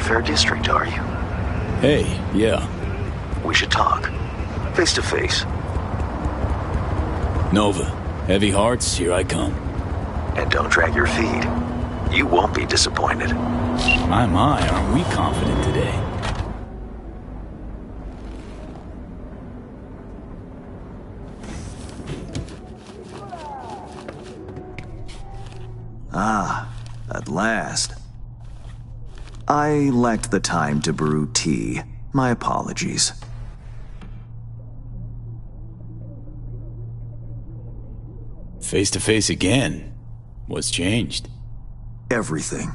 Fair District, are you? Hey, yeah. We should talk. Face to face. Nova, heavy hearts, here I come. And don't drag your feet. You won't be disappointed. My, aren't we confident today? Ah, at last. I lacked the time to brew tea. My apologies. Face to face again. What's changed? Everything.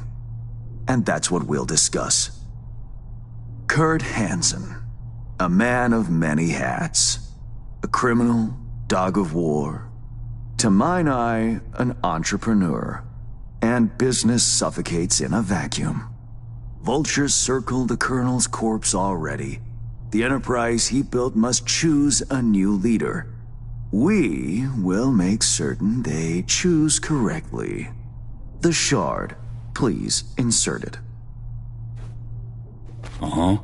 And that's what we'll discuss. Kurt Hansen, a man of many hats. A criminal, dog of war. To mine eye, an entrepreneur. And business suffocates in a vacuum. Vultures circle the Colonel's corpse already. The enterprise he built must choose a new leader. We will make certain they choose correctly. The shard, please insert it. Uh-huh.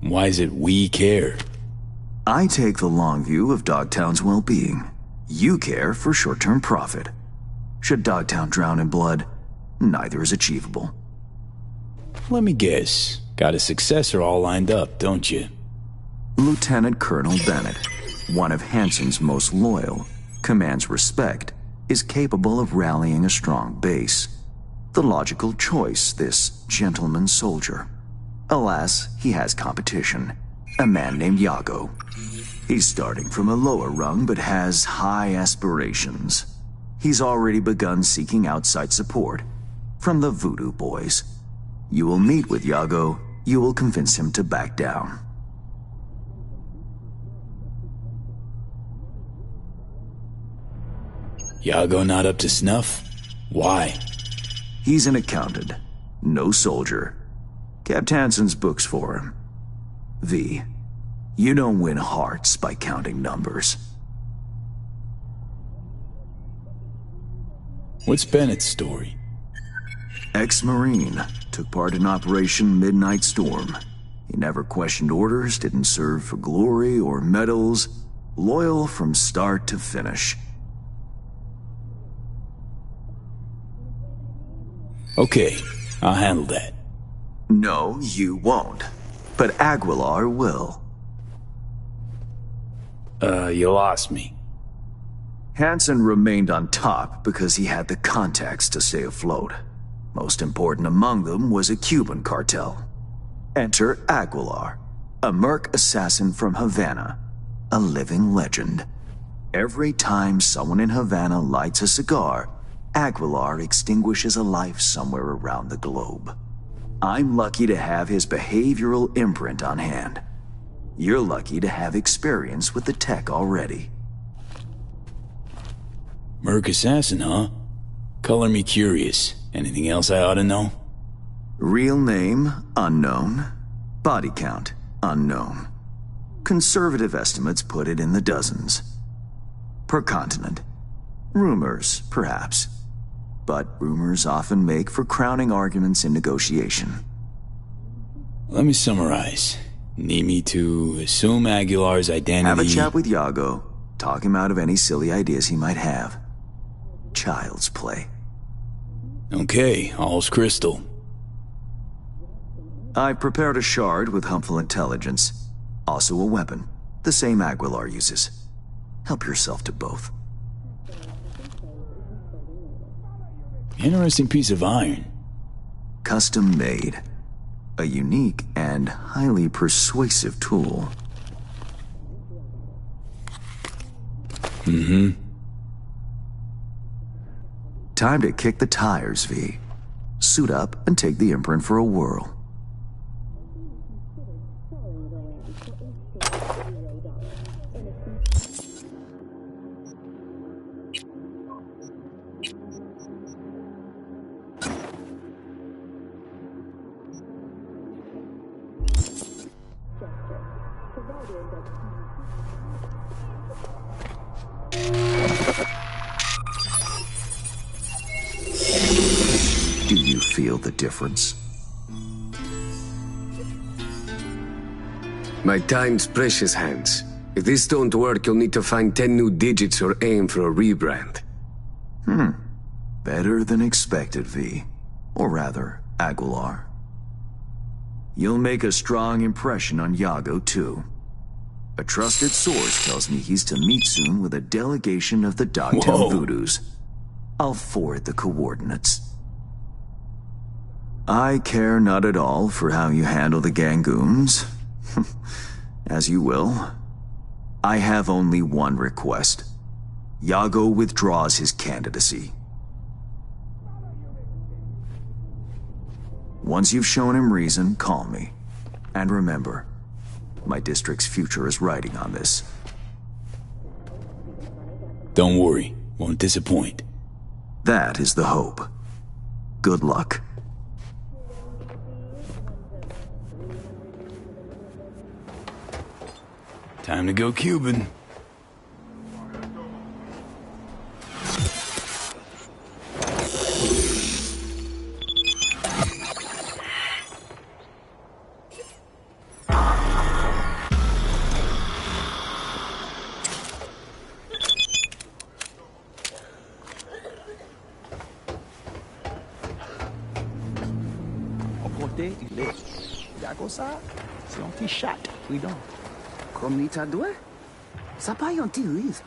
Why is it we care? I take the long view of Dogtown's well-being. You care for short-term profit. Should Dogtown drown in blood, neither is achievable. Let me guess. Got a successor all lined up, don't you? Lieutenant Colonel Bennett, one of Hansen's most loyal, commands respect, is capable of rallying a strong base. The logical choice, this gentleman soldier. Alas, he has competition, a man named Yago. He's starting from a lower rung but has high aspirations. He's already begun seeking outside support from the Voodoo Boys. You will meet with Yago, you will convince him to back down. Yago not up to snuff? Why? He's an accountant, no soldier. Kept Hansen's books for him. V, you don't win hearts by counting numbers. What's Bennett's story? Ex-Marine, took part in Operation Midnight Storm. He never questioned orders, didn't serve for glory or medals, loyal from start to finish. Okay, I'll handle that. No, you won't. But Aguilar will. You lost me. Hansen remained on top because he had the contacts to stay afloat. Most important among them was a Cuban cartel. Enter Aguilar, a merc assassin from Havana, a living legend. Every time someone in Havana lights a cigar, Aguilar extinguishes a life somewhere around the globe. I'm lucky to have his behavioral imprint on hand. You're lucky to have experience with the tech already. Merc assassin, huh? Color me curious. Anything else I ought to know? Real name, unknown. Body count, unknown. Conservative estimates put it in the dozens. Per continent. Rumors, perhaps. But rumors often make for crowning arguments in negotiation. Let me summarize. Need me to assume Aguilar's identity... Have a chat with Yago. Talk him out of any silly ideas he might have. Child's play. Okay, all's crystal. I prepared a shard with helpful intelligence. Also a weapon. The same Aguilar uses. Help yourself to both. Interesting piece of iron. Custom made. A unique and highly persuasive tool. Mm-hmm. Time to kick the tires, V. Suit up and take the imprint for a whirl. Do you feel the difference? My time's precious, Hans. If this don't work, you'll need to find 10 new digits or aim for a rebrand. Better than expected, V. Or rather, Aguilar. You'll make a strong impression on Yago, too. A trusted source tells me he's to meet soon with a delegation of the Dogtown Whoa. Voodoos. I'll forward the coordinates. I care not at all for how you handle the Gangoons. As you will. I have only one request. Yago withdraws his candidacy. Once you've shown him reason, call me. And remember, my district's future is riding on this. Don't worry, won't disappoint. That is the hope. Good luck. Time to go Cuban. Yago sa, c'est un petit chat, oui donc. Comme ni ta doué? Ça pas un petit riz.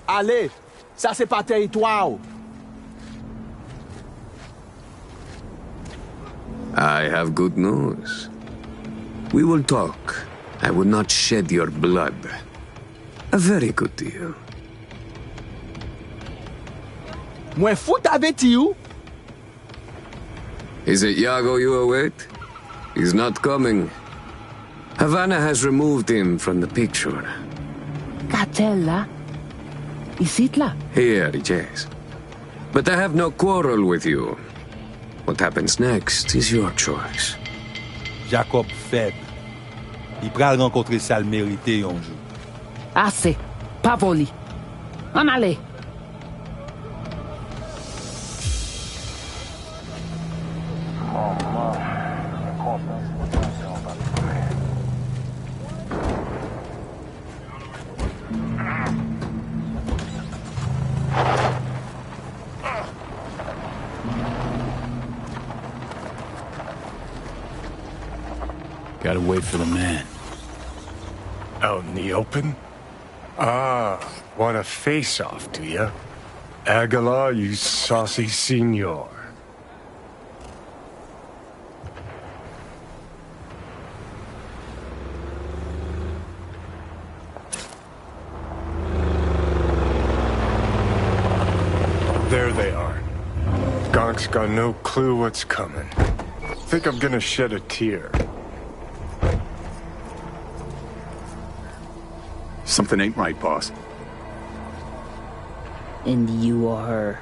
Allez, ça c'est pas territoire. I have good news. We will talk. I will not shed your blood. A very good deal. Mwen fout avec you. Is it Yago you await? He's not coming. Havana has removed him from the picture. Catella? Isit là? Here, yes. But I have no quarrel with you. What happens next is your choice. Jacob faible. Il pral rencontrer ça le mérité un jour. Assez. Pas voli. En allez. Gotta wait for the man. Out in the open? Ah, want a face-off, do ya? Aguilar, you saucy senor. There they are. Gonk's got no clue what's coming. Think I'm gonna shed a tear. Something ain't right, boss. And you are...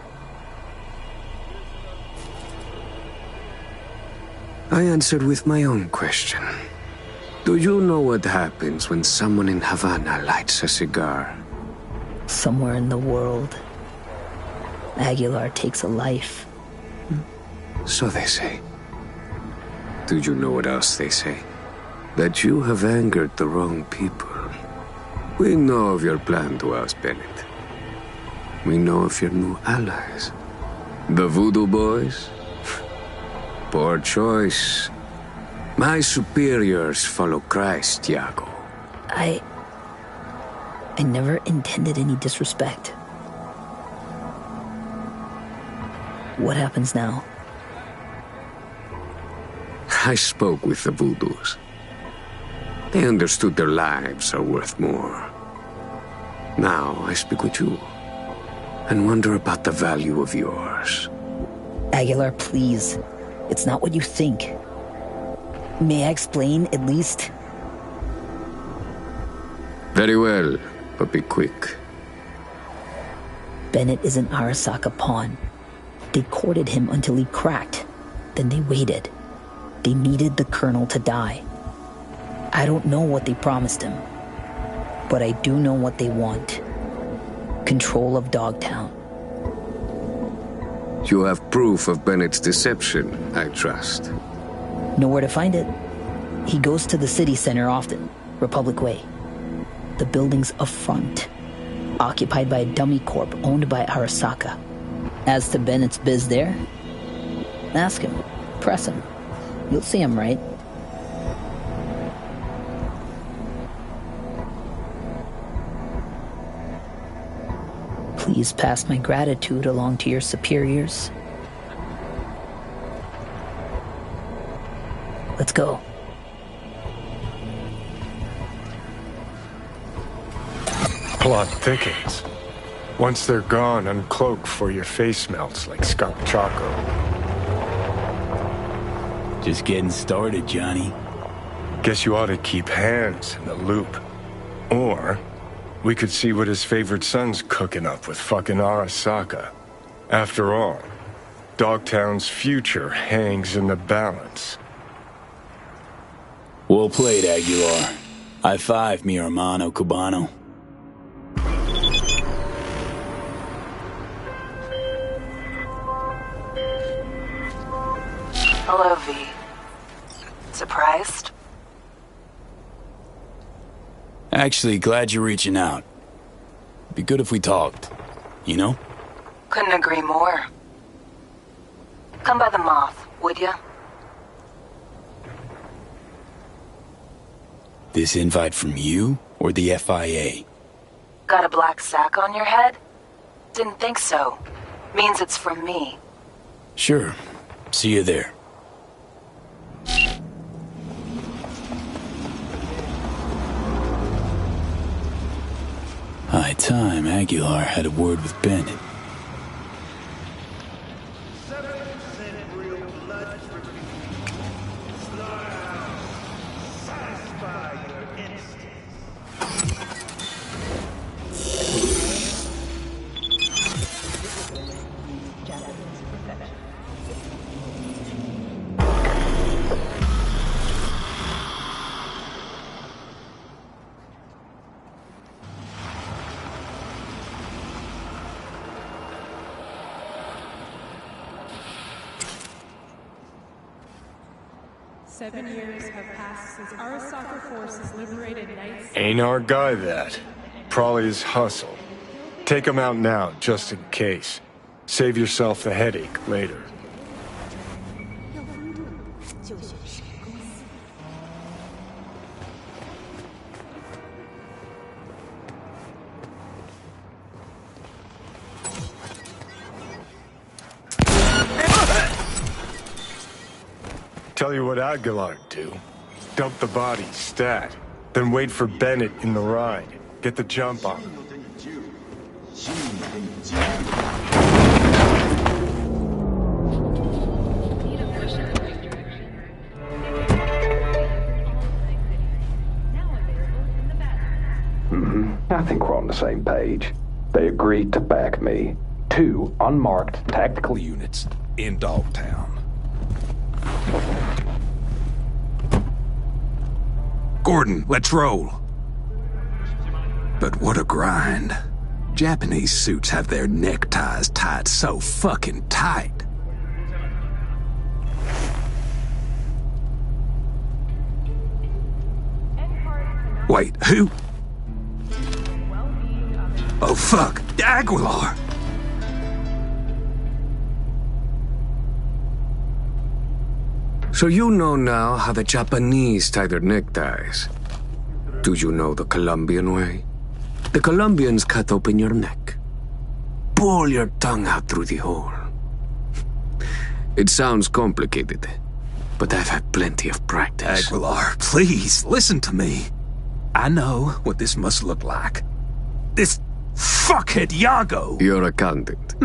I answered with my own question. Do you know what happens when someone in Havana lights a cigar? Somewhere in the world, Aguilar takes a life. So they say. Do you know what else they say? That you have angered the wrong people. We know of your plan to oust Bennett. We know of your new allies. The Voodoo Boys? Poor choice. My superiors follow Christ, Yago. I never intended any disrespect. What happens now? I spoke with the Voodoos. They understood their lives are worth more. Now I speak with you and wonder about the value of yours. Aguilar, please. It's not what you think. May I explain, at least? Very well, but be quick. Bennett is an Arasaka pawn. They courted him until he cracked. Then they waited. They needed the Colonel to die. I don't know what they promised him, but I do know what they want. Control of Dogtown. You have proof of Bennett's deception, I trust. Know where to find it? He goes to the city center often, Republic Way. The building's a front, occupied by a dummy corp owned by Arasaka. As to Bennett's biz there, ask him, press him. You'll see him right. Please pass my gratitude along to your superiors. Let's go. Plot thickens. Once they're gone, uncloak before your face melts like skunk choco. Just getting started, Johnny. Guess you ought to keep hands in the loop. Or we could see what his favorite son's cooking up with fucking Arasaka. After all, Dogtown's future hangs in the balance. Well played, Aguilar. High five, mi hermano cubano. Hello, V. Surprised? Actually, glad you're reaching out. Be good if we talked, you know? Couldn't agree more. Come by the Moth, would ya? This invite from you or the FIA? Got a black sack on your head? Didn't think so. Means it's from me. Sure. See you there. High time Aguilar had a word with Bennett. Ain't our guy that. Probably his hustle. Take him out now, just in case. Save yourself the headache later. Tell you what Aguilar'd do. Dump the body, stat. Then wait for Bennett in the ride. Get the jump on him. I think we're on the same page. They agreed to back me. 2 unmarked tactical units in Dogtown. Gordon, let's roll. But what a grind. Japanese suits have their neckties tied so fucking tight. Wait, who? Oh fuck, Aguilar! So you know now how the Japanese tie their neckties. Do you know the Colombian way? The Colombians cut open your neck. Pull your tongue out through the hole. It sounds complicated, but I've had plenty of practice. Aguilar, please, listen to me. I know what this must look like. This fuckhead Yago. Your accountant.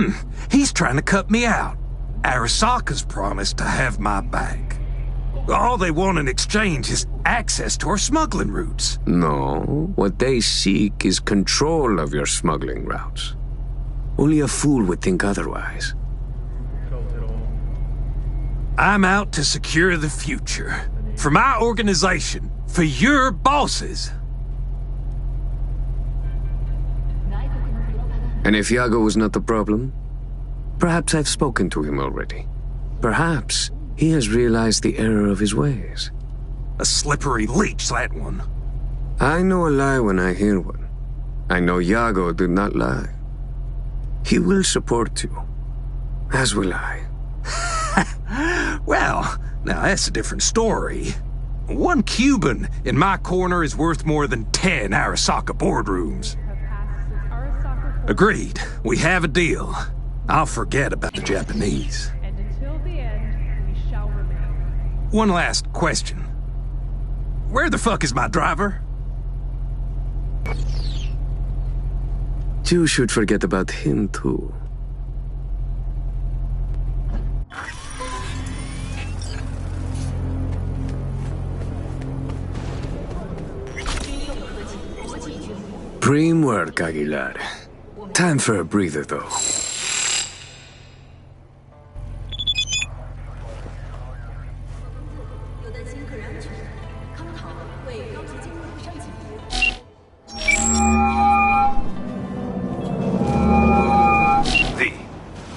He's trying to cut me out. Arasaka's promised to have my back. All they want in exchange is access to our smuggling routes. No, what they seek is control of your smuggling routes. Only a fool would think otherwise. I'm out to secure the future. For my organization. For your bosses. And if Yago was not the problem, perhaps I've spoken to him already. Perhaps He has realized the error of his ways. A slippery leech, that one. I know a lie when I hear one. I know Iago did not lie. He will support you, as will I. Well, now that's a different story. One Cuban in my corner is worth more than 10 Arasaka boardrooms. Agreed. We have a deal. I'll forget about the Japanese. And until the end, we shall remain. One last question. Where the fuck is my driver? You should forget about him, too. Prime work, Aguilar. Time for a breather, though.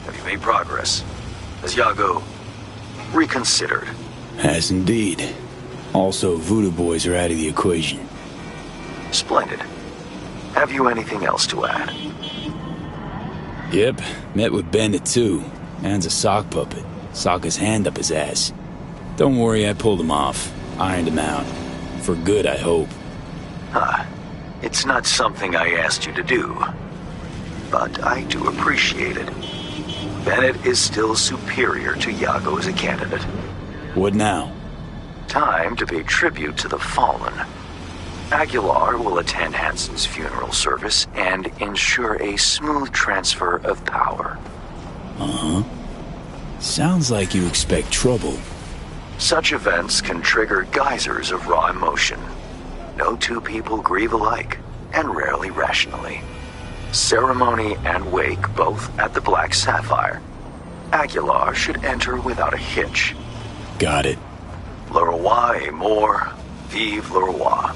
Have you made progress? Has Iago reconsidered? Has indeed. Also, voodoo boys are out of the equation. Splendid. Have you anything else to add? Yep, met with Bandit too. Man's a sock puppet. Sock his hand up his ass. Don't worry, I pulled him off. Ironed him out. For good, I hope. Huh. It's not something I asked you to do. But I do appreciate it. Bennett is still superior to Iago as a candidate. What now? Time to pay tribute to the fallen. Aguilar will attend Hansen's funeral service and ensure a smooth transfer of power. Uh-huh. Sounds like you expect trouble. Such events can trigger geysers of raw emotion. No two people grieve alike, and rarely rationally. Ceremony and wake both at the Black Sapphire. Aguilar should enter without a hitch. Got it. Le roi est mort, vive le roi.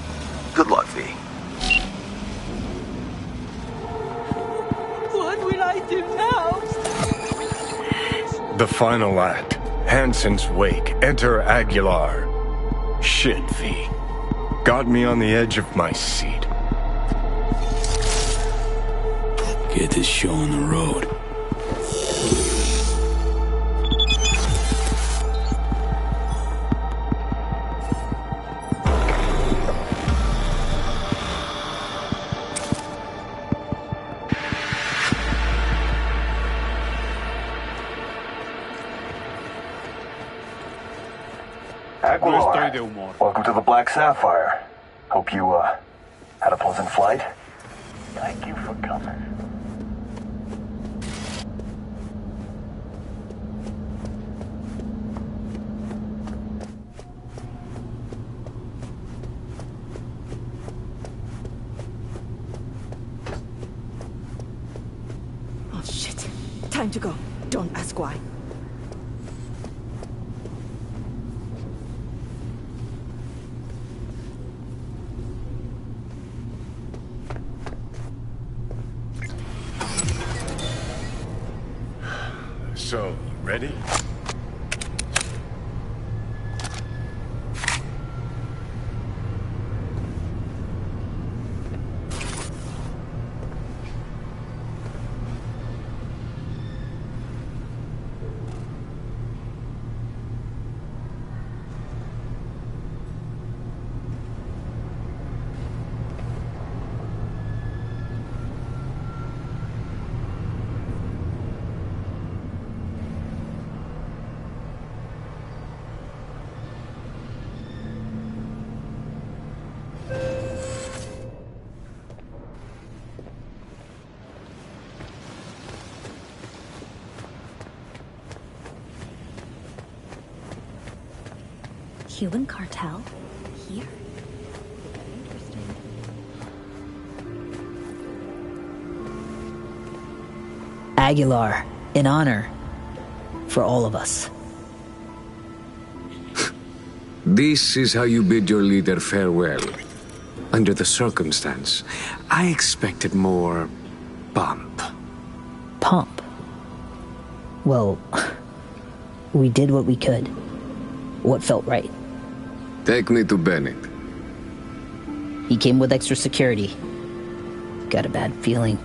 Good luck, V. What will I do now? The final act. Hansen's wake. Enter Aguilar. Shit, V. Got me on the edge of my seat. Get this show on the road. Aguilar, welcome to the Black Sapphire. Hope you, had a pleasant flight. Thank you for coming. Oh, shit. Time to go. Don't ask why. So, ready? Cuban cartel? Here? Aguilar, in honor. For all of us. This is how you bid your leader farewell. Under the circumstance, I expected more pomp. Pomp? Well, we did what we could. What felt right? Take me to Bennett. He came with extra security. Got a bad feeling.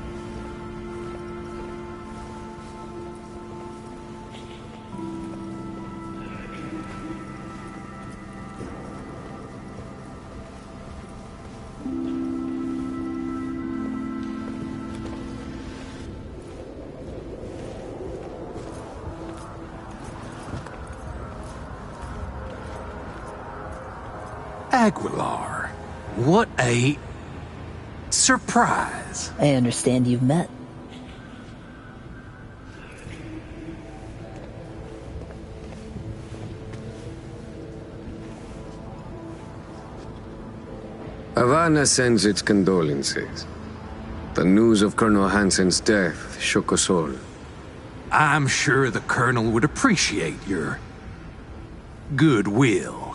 Aguilar, what a surprise. I understand you've met. Havana sends its condolences. The news of Colonel Hansen's death shook us all. I'm sure the Colonel would appreciate your goodwill.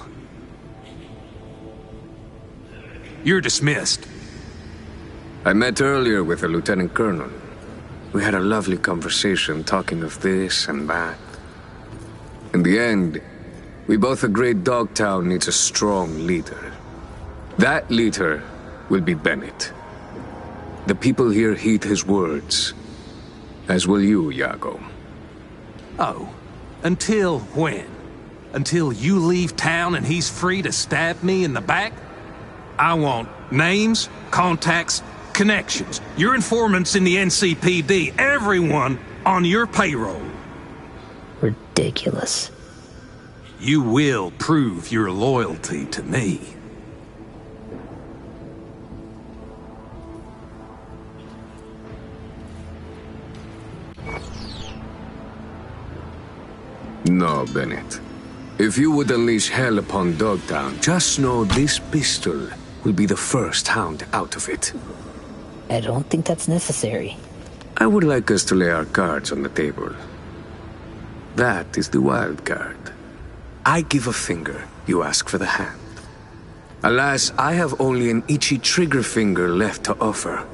You're dismissed. I met earlier with the Lieutenant Colonel. We had a lovely conversation talking of this and that. In the end, we both agreed Dogtown needs a strong leader. That leader will be Bennett. The people here heed his words, as will you, Iago. Oh, until when? Until you leave town and he's free to stab me in the back? I want names, contacts, connections. Your informants in the NCPD, everyone on your payroll. Ridiculous. You will prove your loyalty to me. No, Bennett. If you would unleash hell upon Dogtown, just know this pistol will be the first hound out of it. I don't think that's necessary. I would like us to lay our cards on the table. That is the wild card. I give a finger, you ask for the hand. Alas, I have only an itchy trigger finger left to offer.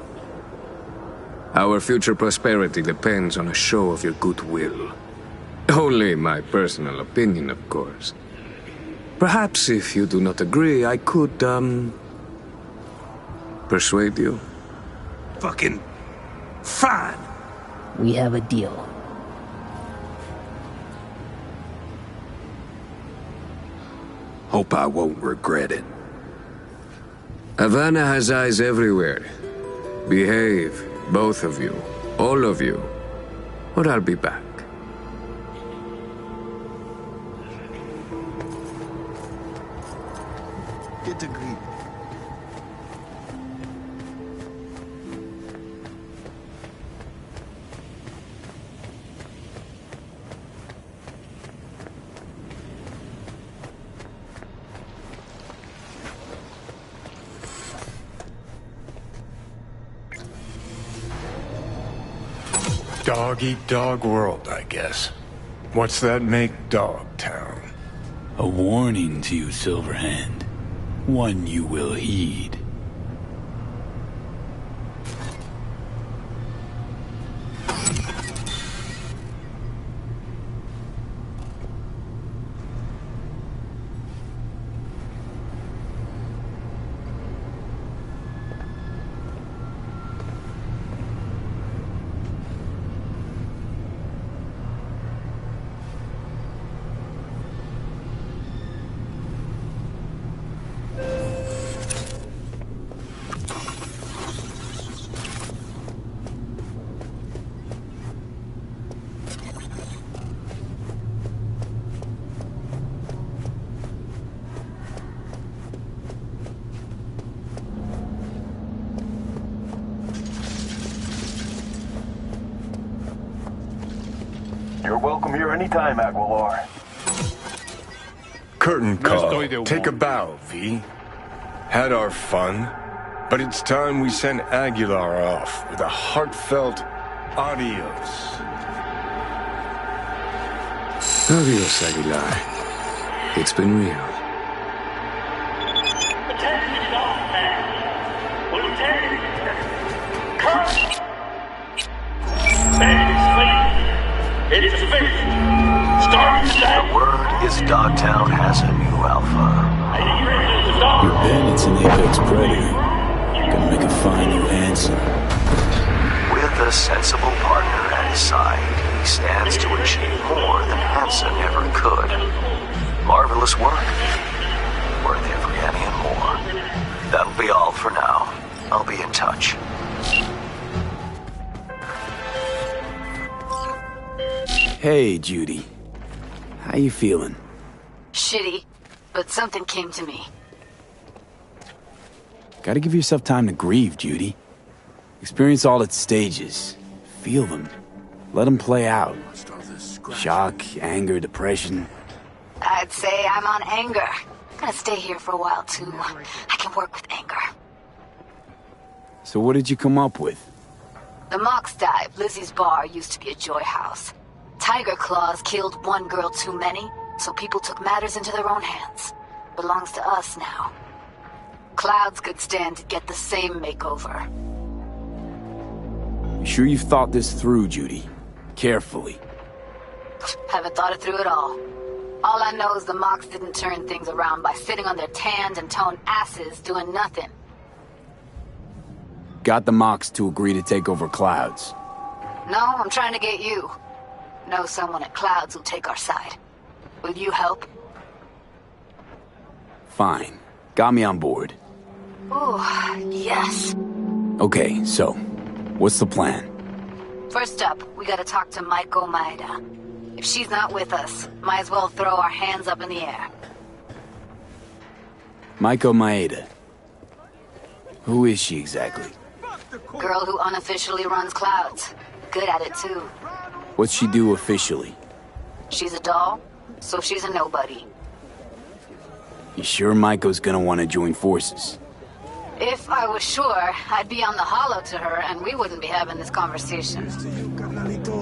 Our future prosperity depends on a show of your goodwill. Only my personal opinion, of course. Perhaps if you do not agree, I could, persuade you? Fucking fine. We have a deal. Hope I won't regret it. Havana has eyes everywhere. Behave, both of you, all of you, or I'll be back. Get to greet. Dog-eat-dog world, I guess. What's that make Dogtown? A warning to you, Silverhand. One you will heed. You're welcome here anytime, Aguilar. Curtain call. Take a bow, V. Had our fun, but it's time we send Aguilar off with a heartfelt adios. Adios, Aguilar. It's been real. Attention, Dogtown. Lieutenant. Colonel. Bandits fleet. It's official. The word is Dogtown has a new alpha. Your bandits in Apex Predator. Gonna make a fine new answer. With a sensible partner at his side, he stands to achieve more than Hansen ever could. Marvelous work. Worth every penny and more. That'll be all for now. I'll be in touch. Hey, Judy. How you feeling? Shitty, but something came to me. Gotta give yourself time to grieve, Judy. Experience all its stages. Feel them. Let them play out. Shock, anger, depression. I'd say I'm on anger. Gonna stay here for a while, too. I can work with anger. So what did you come up with? The Mox Dive, Lizzie's bar, used to be a joy house. Tiger Claws killed one girl too many, so people took matters into their own hands. Belongs to us now. Clouds could stand to get the same makeover. You sure you've thought this through, Judy? Carefully. Haven't thought it through at all. All I know is the Mox didn't turn things around by sitting on their tanned and toned asses doing nothing. Got the Mox to agree to take over Clouds. No, I'm trying to get you. Know someone at Clouds who'll take our side. Will you help? Fine. Got me on board. Ooh, yes. Okay, so, what's the plan? First up, we gotta talk to Maiko Maeda. If she's not with us, might as well throw our hands up in the air. Maiko Maeda. Who is she exactly? Girl who unofficially runs Clouds. Good at it, too. What's she do officially? She's a doll, so she's a nobody. You sure Maiko's gonna want to join forces? If I was sure, I'd be on the hollow to her and we wouldn't be having this conversation.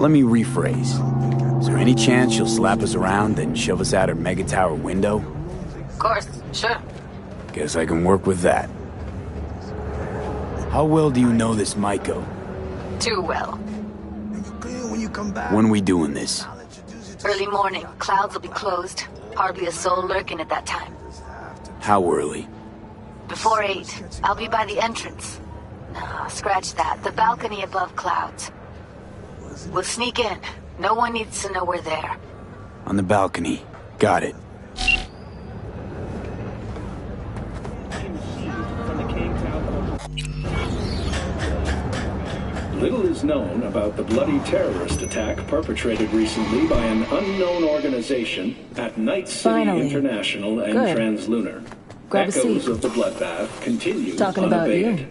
Let me rephrase. Is there any chance she'll slap us around and shove us out her mega tower window? Of course, sure. Guess I can work with that. How well do you know this Maiko? Too well. When we doing this? Early morning, Clouds will be closed. Hardly a soul lurking at that time. How early? Before 8. I'll be by the entrance. No, scratch that. The balcony above Clouds. We'll sneak in. No one needs to know we're there. On the balcony. Got it. Little is known about the bloody terrorist attack perpetrated recently by an unknown organization at Night City International and Translunar. Grab a Echoes seat. of the bloodbath continue Talking about unabated. you.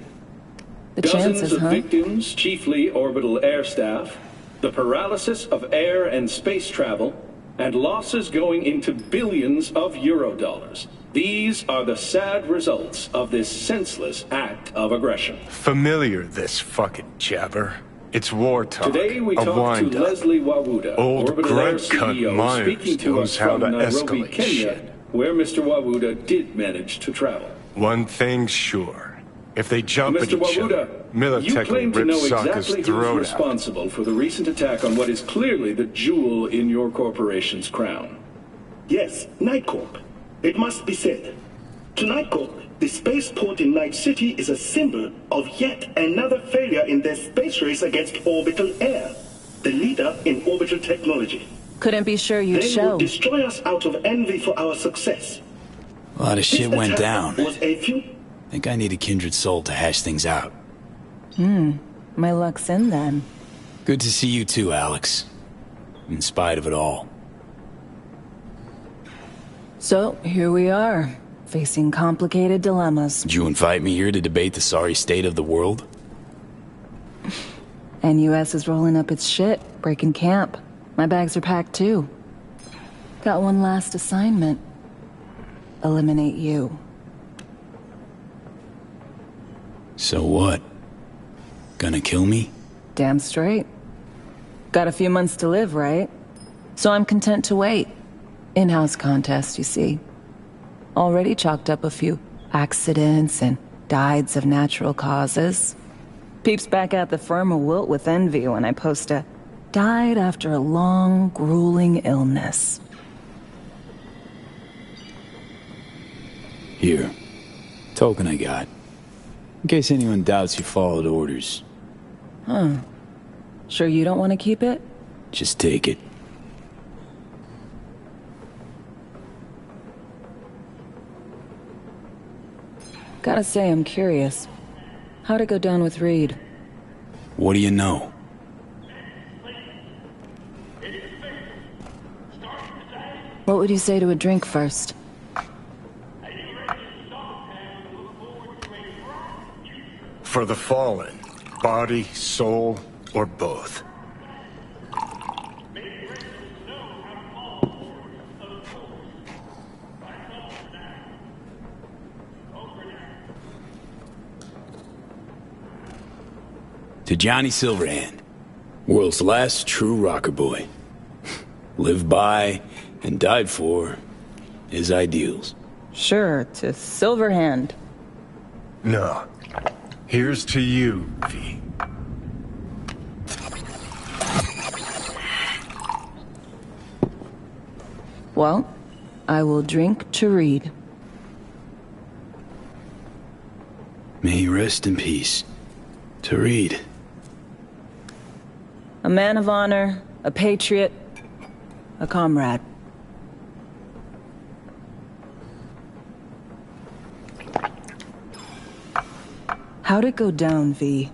The Dozens chances, of huh? victims, chiefly orbital air staff, the paralysis of air and space travel, and losses going into billions of Eurodollars. These are the sad results of this senseless act of aggression. Familiar, this fucking jabber. It's war talk. Today we a talk to wind-up. Leslie Wawuda, Old Orbital Air grunt cunt CEO, Myers speaking to knows us how from to Nairobi, escalate Kenya, shit. where Mr. Wawuda did manage to travel. One thing's sure. If they jump at Mr. each Wawuda, other, you Militech claim will to rip know Sokka's exactly who's throat out. responsible for the recent attack on what is clearly the jewel in your corporation's crown. Yes, Night Corp. It must be said. To Night Corp, the spaceport in Night City is a symbol of yet another failure in their space race against orbital air, the leader in orbital technology. Couldn't be sure you'd They show. will destroy us out of envy for our success. A lot of shit went down. Was a few Think I need a kindred soul to hash things out. My luck's in then. Good to see you too, Alex. In spite of it all. So, here we are, facing complicated dilemmas. Did you invite me here to debate the sorry state of the world? NUS is rolling up its shit, breaking camp. My bags are packed too. Got one last assignment. Eliminate you. So what? Gonna kill me? Damn straight. Got a few months to live, right? So I'm content to wait. In-house contest, you see. Already chalked up a few accidents and dieds of natural causes. Peeps back at the firm will wilt with envy when I post a Died after a long, grueling illness. Here. Token I got. In case anyone doubts you followed orders. Huh. Sure you don't want to keep it? Just take it. Gotta say, I'm curious. How'd it go down with Reed? What do you know? What would you say to a drink first? For the fallen, body, soul, or both. To Johnny Silverhand, world's last true rocker boy. Lived by and died for his ideals. Sure, to Silverhand. No. Here's to you, V. Well, I will drink to Reed. May he rest in peace. To Reed. A man of honor, a patriot, a comrade. How'd it go down, V?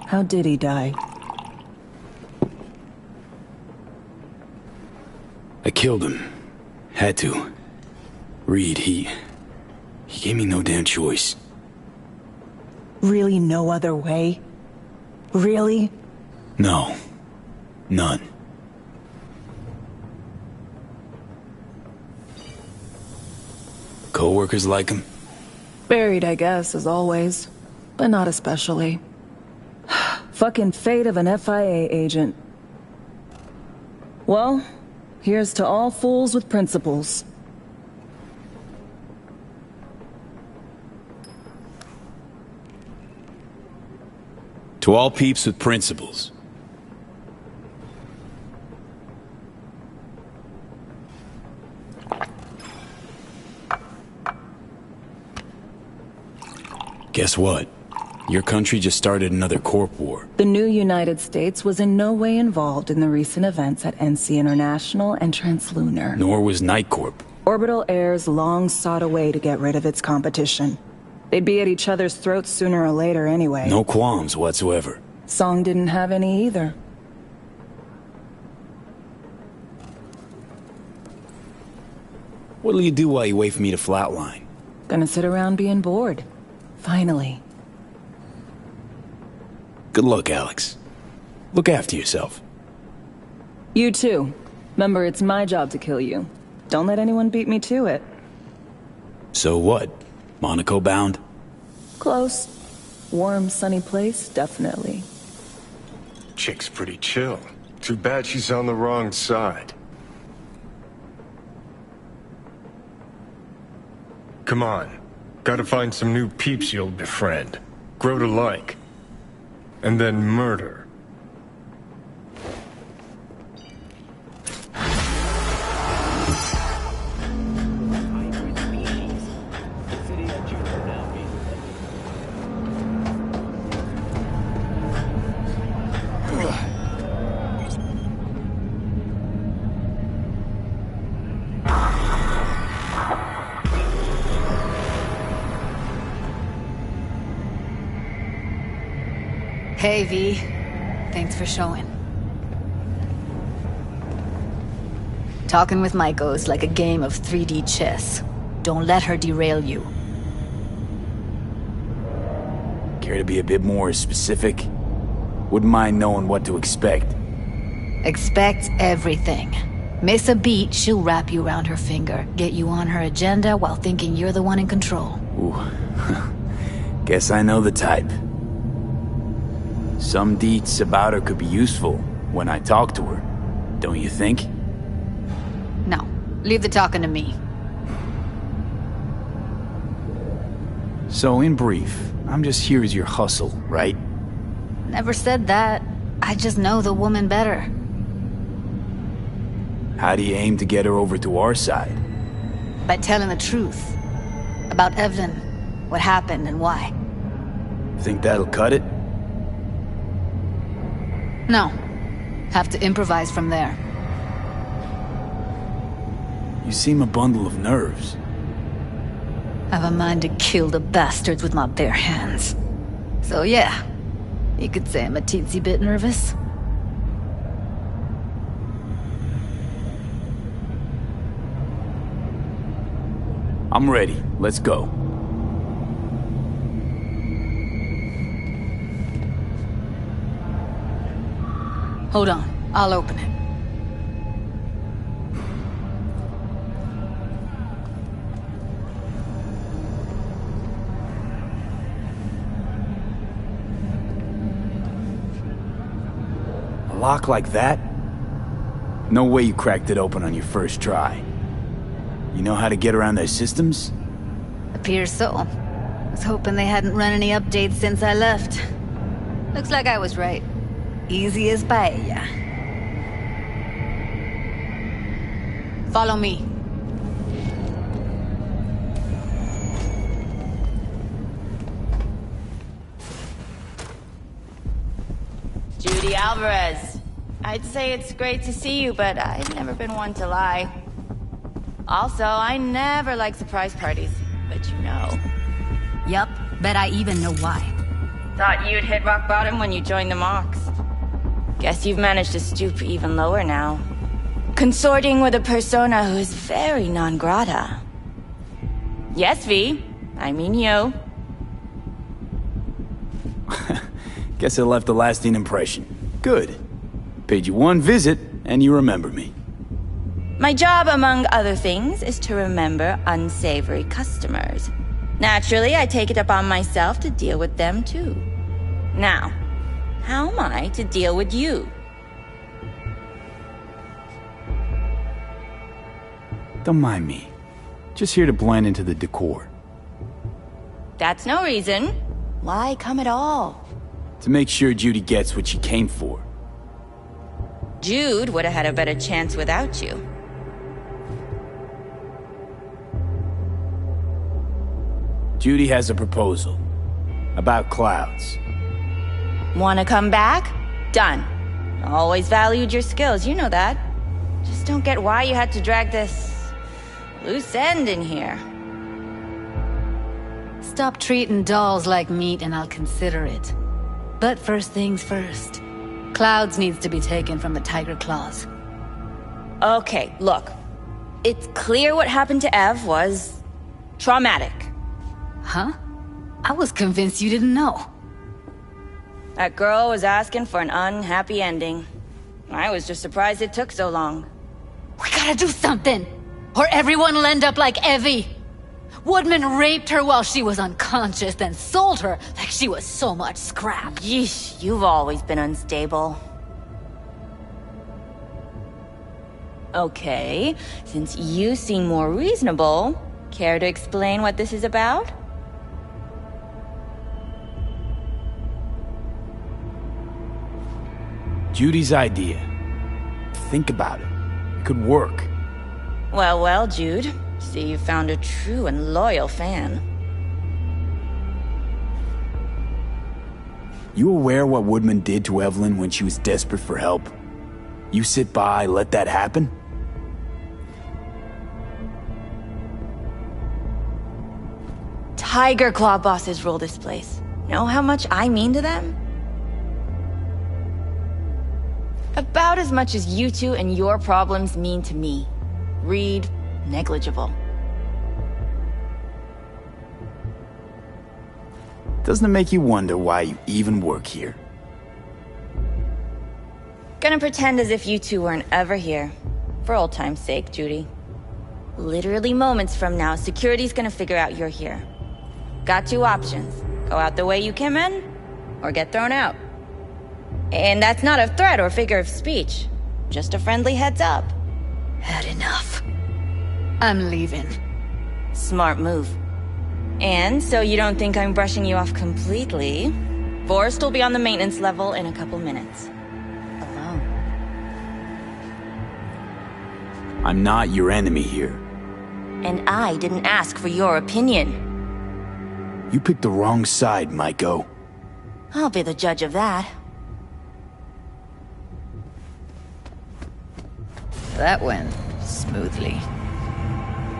How did he die? I killed him. Had to. Reed, he gave me no damn choice. Really no other way? Really? No. None. Co-workers like him? Buried, I guess, as always. But not especially. Fucking fate of an FIA agent. Well, here's to all fools with principles. To all peeps with principles. Guess what? Your country just started another corp war. The new United States was in no way involved in the recent events at NC International and Translunar. Nor was Night Corp. Orbital Airs long sought a way to get rid of its competition. They'd be at each other's throats sooner or later anyway. No qualms whatsoever. Song didn't have any either. What'll you do while you wait for me to flatline? Gonna sit around being bored. Finally. Good luck, Alex. Look after yourself. You too. Remember, it's my job to kill you. Don't let anyone beat me to it. So what? Monaco bound? Close. Warm, sunny place, definitely. Chick's pretty chill. Too bad she's on the wrong side. Come on. Gotta find some new peeps you'll befriend. Grow to like. And then murder. Hey, V. Thanks for showing. Talking with Maiko's like a game of 3D chess. Don't let her derail you. Care to be a bit more specific? Wouldn't mind knowing what to expect. Expect everything. Miss a beat, she'll wrap you around her finger, get you on her agenda while thinking you're the one in control. Ooh. Guess I know the type. Some deets about her could be useful when I talk to her, don't you think? No, leave the talking to me. So in brief, I'm just here as your hustle, right? Never said that. I I just know the woman better. How do you aim to get her over to our side? By telling the truth. About Evelyn, what happened and why. Think that'll cut it? No. Have to improvise from there. You seem a bundle of nerves. I've a mind to kill the bastards with my bare hands. So yeah, you could say I'm a teensy bit nervous. I'm ready. Let's go. Hold on, I'll open it. A lock like that? No way you cracked it open on your first try. You know how to get around their systems? Appears so. Was hoping they hadn't run any updates since I left. Looks like I was right. Easy as paella. Follow me. Judy Alvarez. I'd say it's great to see you, but I've never been one to lie. Also, I never like surprise parties, but you know. Yup, bet I even know why. Thought you'd hit rock bottom when you joined the Mox. Guess you've managed to stoop even lower now. Consorting with a persona who is very non grata. Yes, V. I mean you. Guess I left a lasting impression. Good. Paid you one visit, and you remember me. My job, among other things, is to remember unsavory customers. Naturally, I take it upon myself to deal with them too. Now, how am I to deal with you? Don't mind me. Just here to blend into the decor. That's no reason. Why come at all? To make sure Judy gets what she came for. Jude would have had a better chance without you. Judy has a proposal. About clouds. Wanna come back? Done. Always valued your skills, you know that. Just don't get why you had to drag this loose end in here. Stop treating dolls like meat and I'll consider it. But first things first. Clouds needs to be taken from the Tiger Claws. Okay, look. It's clear what happened to Ev was traumatic. Huh? I was convinced you didn't know. That girl was asking for an unhappy ending. I was just surprised it took so long. We gotta do something! Or everyone will end up like Evie! Woodman raped her while she was unconscious, then sold her like she was so much scrap. Yeesh, you've always been unstable. Okay, since you seem more reasonable, care to explain what this is about? Judy's idea. Think about it. It could work. Well, well, Jude. See, you found a true and loyal fan. You aware what Woodman did to Evelyn when she was desperate for help? You sit by, let that happen? Tiger Claw bosses rule this place. Know how much I mean to them? About as much as you two and your problems mean to me. Read negligible. Doesn't it make you wonder why you even work here? Gonna pretend as if you two weren't ever here. For old time's sake, Judy. Literally moments from now, security's gonna figure out you're here. Got two options. Go out the way you came in, or get thrown out. And that's not a threat or figure of speech. Just a friendly heads up. Had enough. I'm leaving. Smart move. And so you don't think I'm brushing you off completely, Forrest will be on the maintenance level in a couple minutes. I'm not your enemy here. And I didn't ask for your opinion. You picked the wrong side, Maiko. I'll be the judge of that. That went smoothly.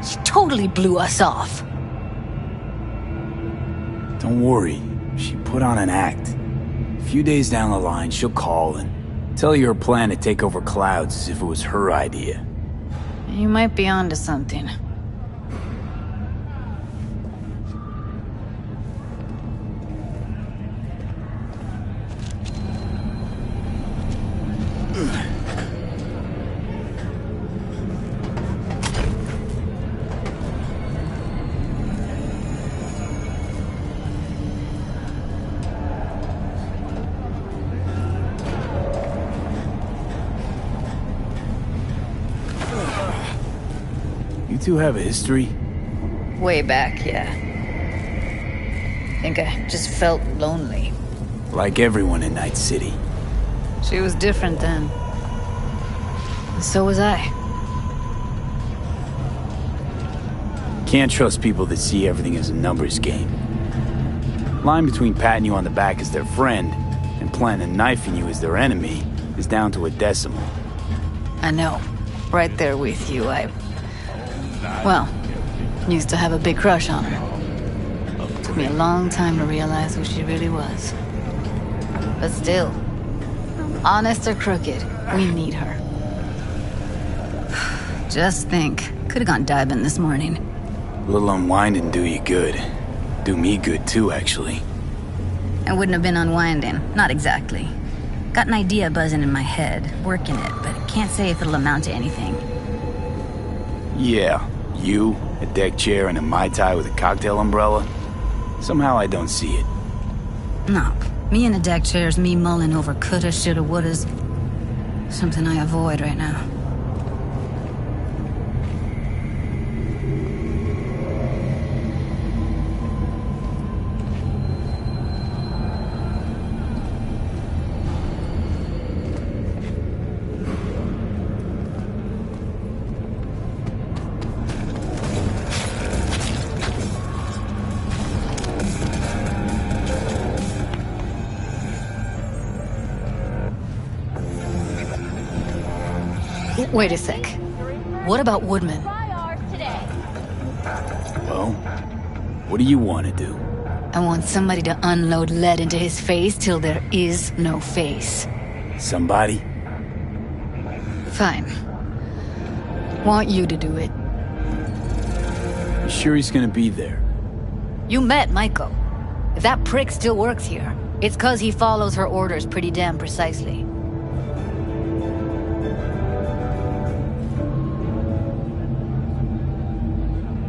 She totally blew us off. Don't worry, she put on an act. A few days down the line, she'll call and tell you her plan to take over Clouds as if it was her idea. You might be onto something. You two have a history? Way back, yeah. Think I just felt lonely. Like everyone in Night City. She was different then. And so was I. Can't trust people that see everything as a numbers game. Line between patting you on the back as their friend and planning on knifing you as their enemy is down to a decimal. I know. Right there with you. Well, used to have a big crush on her. Took me a long time to realize who she really was. But still, honest or crooked, we need her. Just think, could have gone diving this morning. A little unwinding do you good. Do me good too, actually. I wouldn't have been unwinding, not exactly. Got an idea buzzing in my head, working it, but can't say if it'll amount to anything. Yeah, you, a deck chair, and a Mai Tai with a cocktail umbrella. Somehow I don't see it. No, me in a deck chair's me mulling over coulda, shoulda, wouldas. Something I avoid right now. Wait a sec. What about Woodman? Well, what do you want to do? I want somebody to unload lead into his face till there is no face. Somebody? Fine. Want you to do it. You sure he's gonna be there? You met Maiko. If that prick still works here, it's 'cause he follows her orders pretty damn precisely.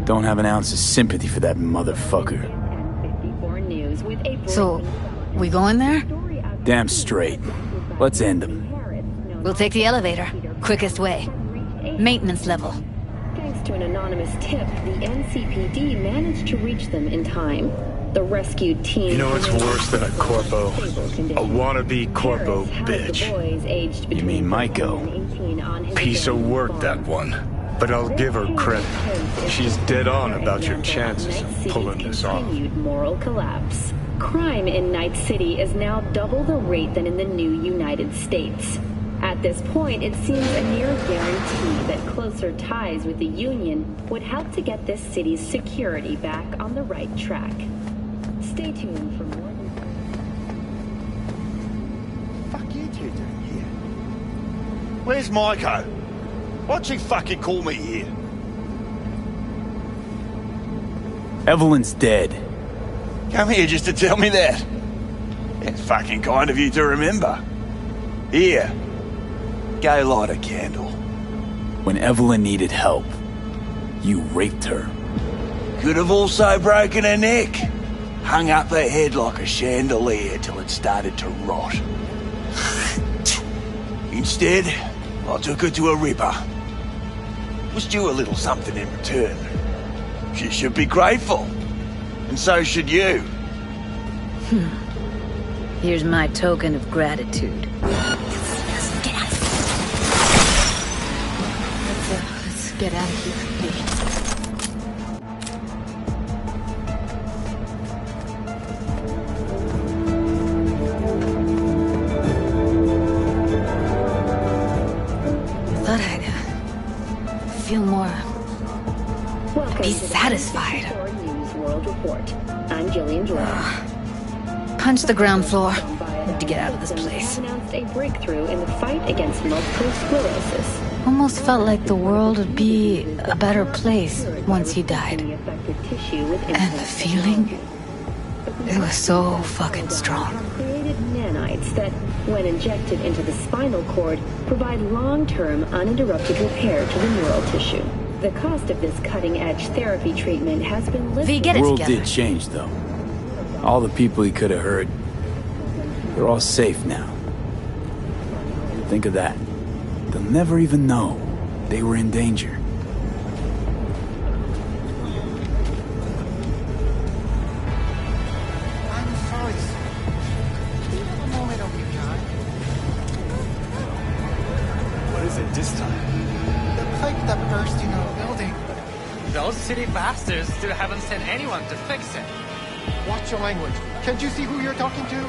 Don't have an ounce of sympathy for that motherfucker. So, we going there? Damn straight. Let's end him. We'll take the elevator. Quickest way. Maintenance level. Thanks to an anonymous tip, the NCPD managed to reach them in time. The rescued team... You know what's worse than a corpo? A wannabe corpo bitch. You mean Maiko? Piece of work, that one. But I'll give her credit. She's dead on about your chances of pulling this off. Moral collapse. Crime in Night City is now double the rate than in the new United States. At this point, it seems a near guarantee that closer ties with the Union would help to get this city's security back on the right track. Stay tuned for more. Fuck you two doing here? Where's Maiko? Why'd you fucking call me here? Evelyn's dead. Come here just to tell me that? It's fucking kind of you to remember. Here. Go light a candle. When Evelyn needed help, you raped her. Could have also broken her neck. Hung up her head like a chandelier till it started to rot. Instead, I took her to a ripper. Was due a little something in return. She should be grateful. And so should you. Here's my token of gratitude. get out of here, please. I thought I'd feel more... be satisfied. News World Report. I'm Jillian Jordan. Punch the ground floor. Need to get out of this place. Announced a breakthrough in the fight against multiple sclerosis. Almost felt like the world would be a better place once he died. And the feeling, it was so fucking strong. Created nanites that, when injected into the spinal cord, provide long-term uninterrupted repair to the neural tissue. The cost of this cutting-edge therapy treatment has been listed. The world did change, though. All the people he could have hurt, they're all safe now. Think of that. They'll never even know they were in danger. I'm sorry, sir. Do you have a moment of your time? What is it this time? The pipe that burst in our building. Those city bastards still haven't sent anyone to fix it. Watch your language. Can't you see who you're talking to?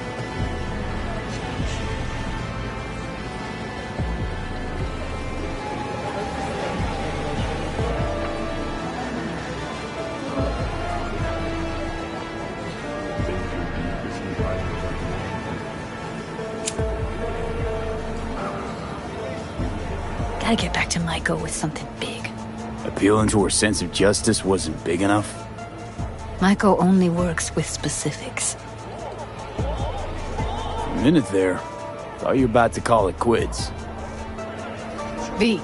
Gotta get back to Maiko with something big. Appealing to her sense of justice wasn't big enough? Maiko only works with specifics. A minute there. Thought you were about to call it quits. V,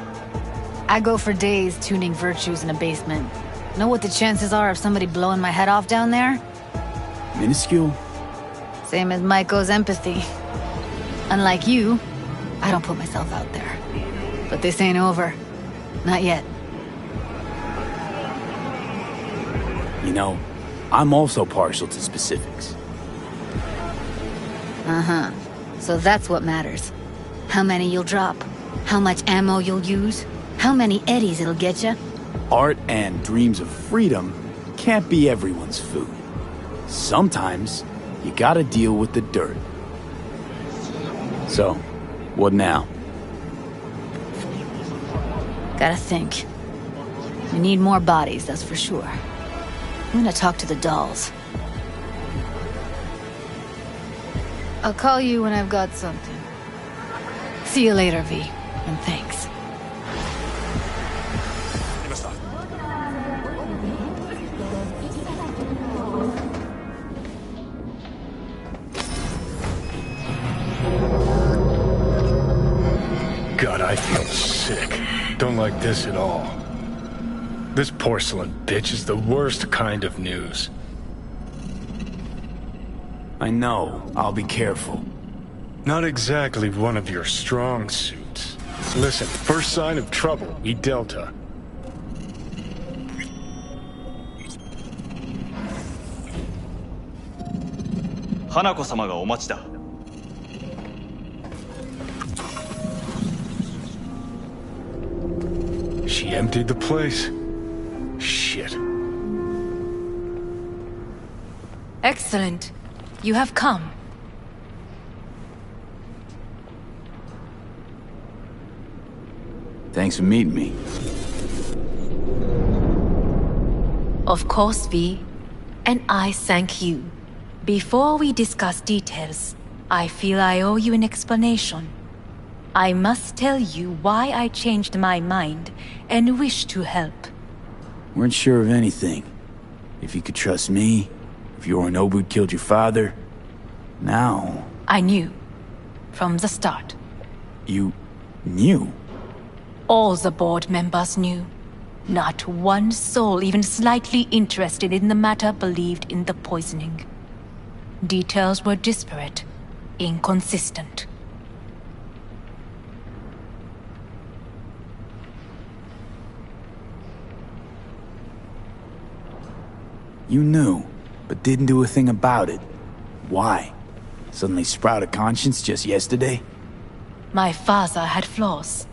I go for days tuning virtues in a basement. Know what the chances are of somebody blowing my head off down there? Minuscule? Same as Maiko's empathy. Unlike you, I don't put myself out there. But this ain't over. Not yet. You know, I'm also partial to specifics. Uh-huh. So that's what matters. How many you'll drop. How much ammo you'll use. How many eddies it'll get you. Art and dreams of freedom can't be everyone's food. Sometimes, you gotta deal with the dirt. So, what now? Gotta think. We need more bodies, that's for sure. I'm gonna talk to the dolls. I'll call you when I've got something. See you later, V. And thanks. God, I feel sick. Don't like this at all. This porcelain bitch is the worst kind of news. I know. I'll be careful. Not exactly one of your strong suits. Listen, first sign of trouble, we Delta. Hanako-sama ga omachi da. She emptied the place. Shit. Excellent. You have come. Thanks for meeting me. Of course, V. And I thank you. Before we discuss details, I feel I owe you an explanation. I must tell you why I changed my mind and wish to help. Weren't sure of anything. If you could trust me, if Yorinobu killed your father. Now... I knew. From the start. You... knew? All the board members knew. Not one soul even slightly interested in the matter believed in the poisoning. Details were disparate, inconsistent. You knew, but didn't do a thing about it. Why? Suddenly sprout a conscience just yesterday? My father had flaws.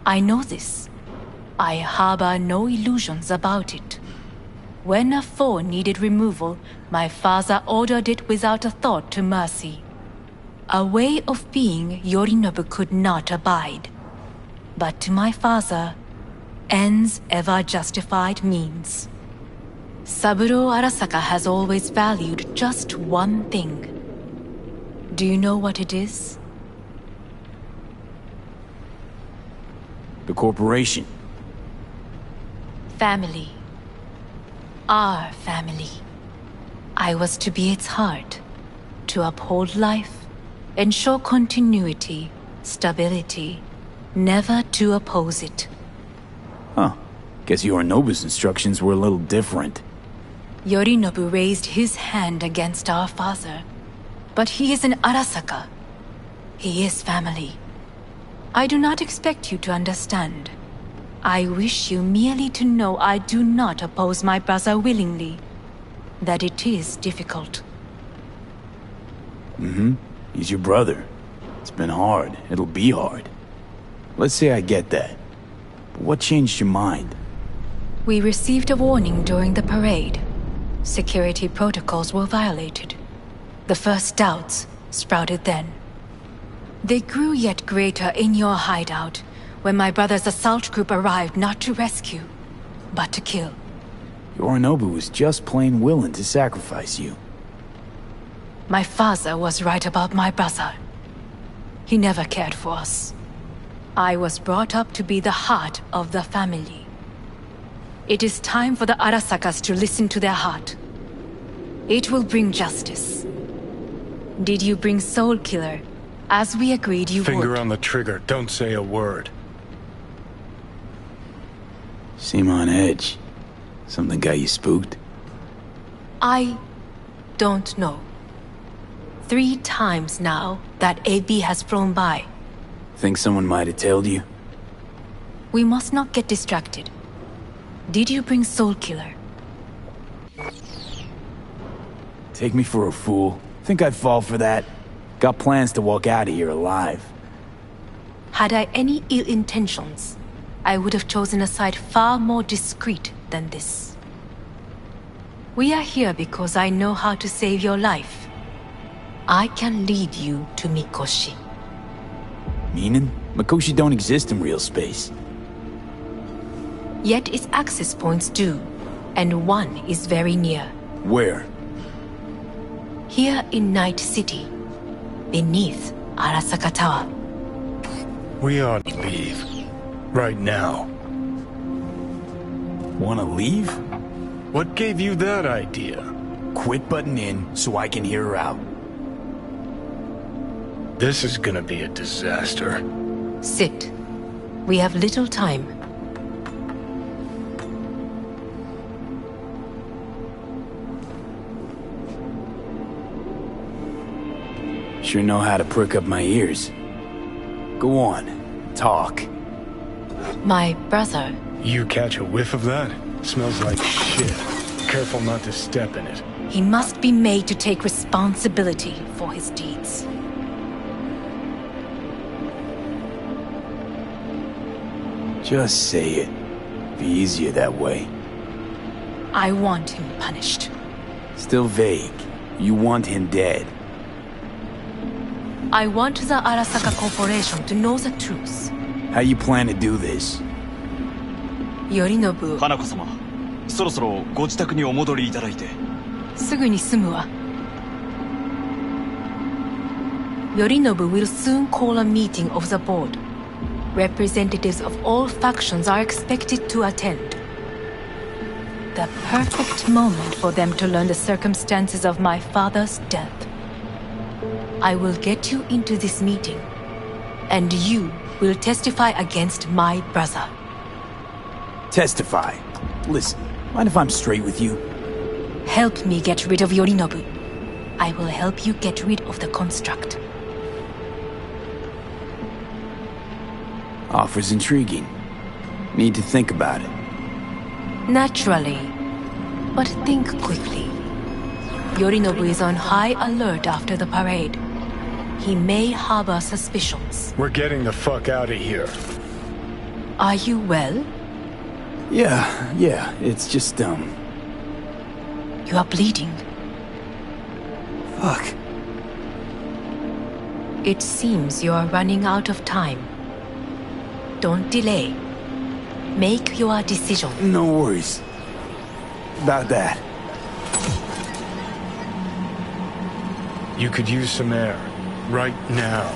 I know this. I harbor no illusions about it. When a foe needed removal, my father ordered it without a thought to mercy. A way of being Yorinobu could not abide. But to my father, ends ever justified means. Saburo Arasaka has always valued just one thing. Do you know what it is? The corporation. Family. Our family. I was to be its heart, to uphold life, ensure continuity, stability, never to oppose it. Huh. Guess Yorinobu's instructions were a little different. Yorinobu raised his hand against our father, but he is an Arasaka. He is family. I do not expect you to understand. I wish you merely to know I do not oppose my brother willingly. That it is difficult. He's your brother. It's been hard. It'll be hard. Let's say I get that. But what changed your mind? We received a warning during the parade. Security protocols were violated. The first doubts sprouted then. They grew yet greater in your hideout, when my brother's assault group arrived not to rescue, but to kill. Yorinobu was just plain willing to sacrifice you. My father was right about my brother. He never cared for us. I was brought up to be the heart of the family. It is time for the Arasakas to listen to their heart. It will bring justice. Did you bring Soul Killer, as we agreed you would? Finger on the trigger, don't say a word. Seem on edge. Something got you spooked? I don't know. 3 times now that AB has flown by. Think someone might have tailed you? We must not get distracted. Did you bring Soul Killer? Take me for a fool. Think I'd fall for that? Got plans to walk out of here alive. Had I any ill intentions, I would have chosen a side far more discreet than this. We are here because I know how to save your life. I can lead you to Mikoshi. Meaning? Mikoshi don't exist in real space. Yet its access points do, and one is very near. Where? Here in Night City, beneath Arasaka Tower. We ought to leave. Right now. Wanna leave? What gave you that idea? Quit butting in so I can hear her out. This is gonna be a disaster. Sit. We have little time. Sure know how to prick up my ears. Go on, talk. My brother. You catch a whiff of that? Smells like shit. Careful not to step in it. He must be made to take responsibility for his deeds. Just say it. Be easier that way. I want him punished. Still vague. You want him dead. I want the Arasaka Corporation to know the truth. How you plan to do this? Yorinobu. 花子様、そろそろご自宅にお戻りいただいて。すぐに済むわ。Yorinobu will soon call a meeting of the board. Representatives of all factions are expected to attend. The perfect moment for them to learn the circumstances of my father's death. I will get you into this meeting, and you will testify against my brother. Testify? Listen, mind if I'm straight with you? Help me get rid of Yorinobu. I will help you get rid of the construct. Offer's intriguing. Need to think about it. Naturally. But think quickly. Yorinobu is on high alert after the parade. He may harbor suspicions. We're getting the fuck out of here. Are you well? Yeah, it's just, You are bleeding. Fuck. It seems you are running out of time. Don't delay. Make your decision. No worries about that. You could use some air. Right now.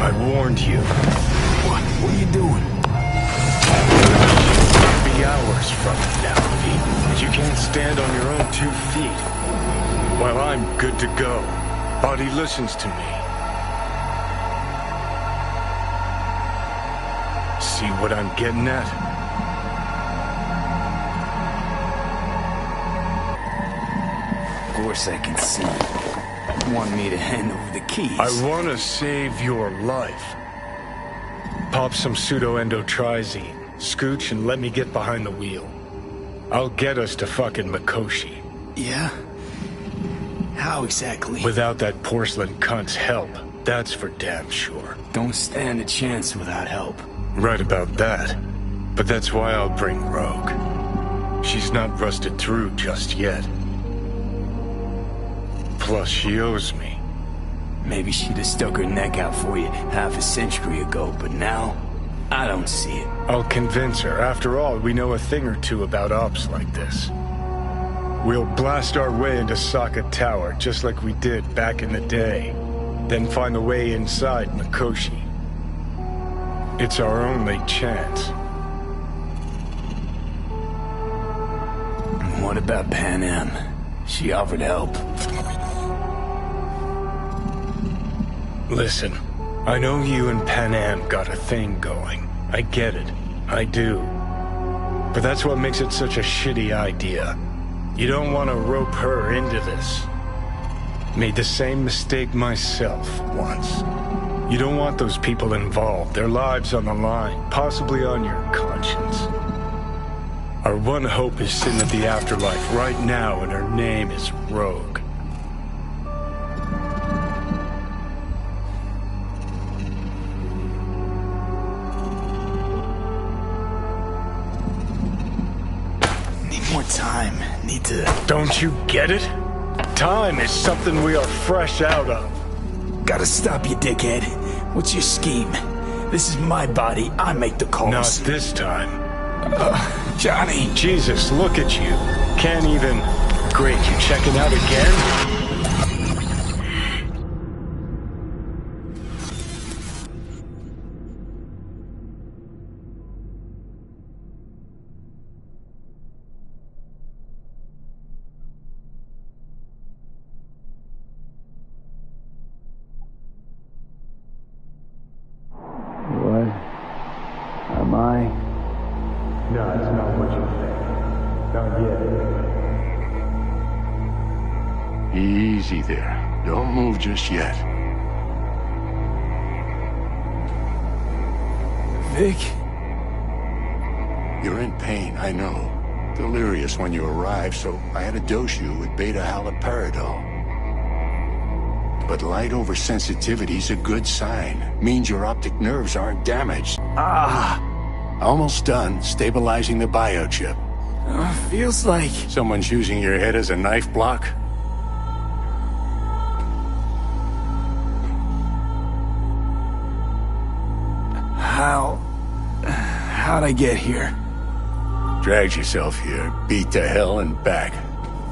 I warned you. What are you doing? It'll be hours from now, and you can't stand on your own 2 feet. Well, I'm good to go. Body listens to me. See what I'm getting at? Of course I can see. You want me to hand over the keys? I want to save your life. Pop some pseudo-endotrizine, scooch, and let me get behind the wheel. I'll get us to fucking Mikoshi. Yeah? How exactly? Without that porcelain cunt's help, that's for damn sure. Don't stand a chance without help. Right about that. But that's why I'll bring Rogue. She's not rusted through just yet. Plus, she owes me. Maybe she'd have stuck her neck out for you half a century ago, but now, I don't see it. I'll convince her. After all, we know a thing or two about ops like this. We'll blast our way into Sokka Tower, just like we did back in the day. Then find a way inside Mikoshi. It's our only chance. What about Pan Am? She offered help. Listen, I know you and Pan Am got a thing going. I get it. I do. But that's what makes it such a shitty idea. You don't want to rope her into this. Made the same mistake myself once. You don't want those people involved, their lives on the line, possibly on your conscience. Our one hope is sitting at the afterlife right now, and her name is Rogue. More time. Need to... Don't you get it? Time is something we are fresh out of. Gotta stop you, dickhead. What's your scheme? This is my body. I make the calls. Not this time. Johnny. Jesus, look at you. Can't even... Great, you checking out again? Am I? No, it's not what you think. Not yet. Easy there. Don't move just yet. Vic? You're in pain, I know. Delirious when you arrived, so I had to dose you with beta-haloperidol. But light oversensitivity's a good sign. Means your optic nerves aren't damaged. Almost done stabilizing the biochip. Feels like... Someone's using your head as a knife block? How'd I get here? Dragged yourself here, beat to hell and back.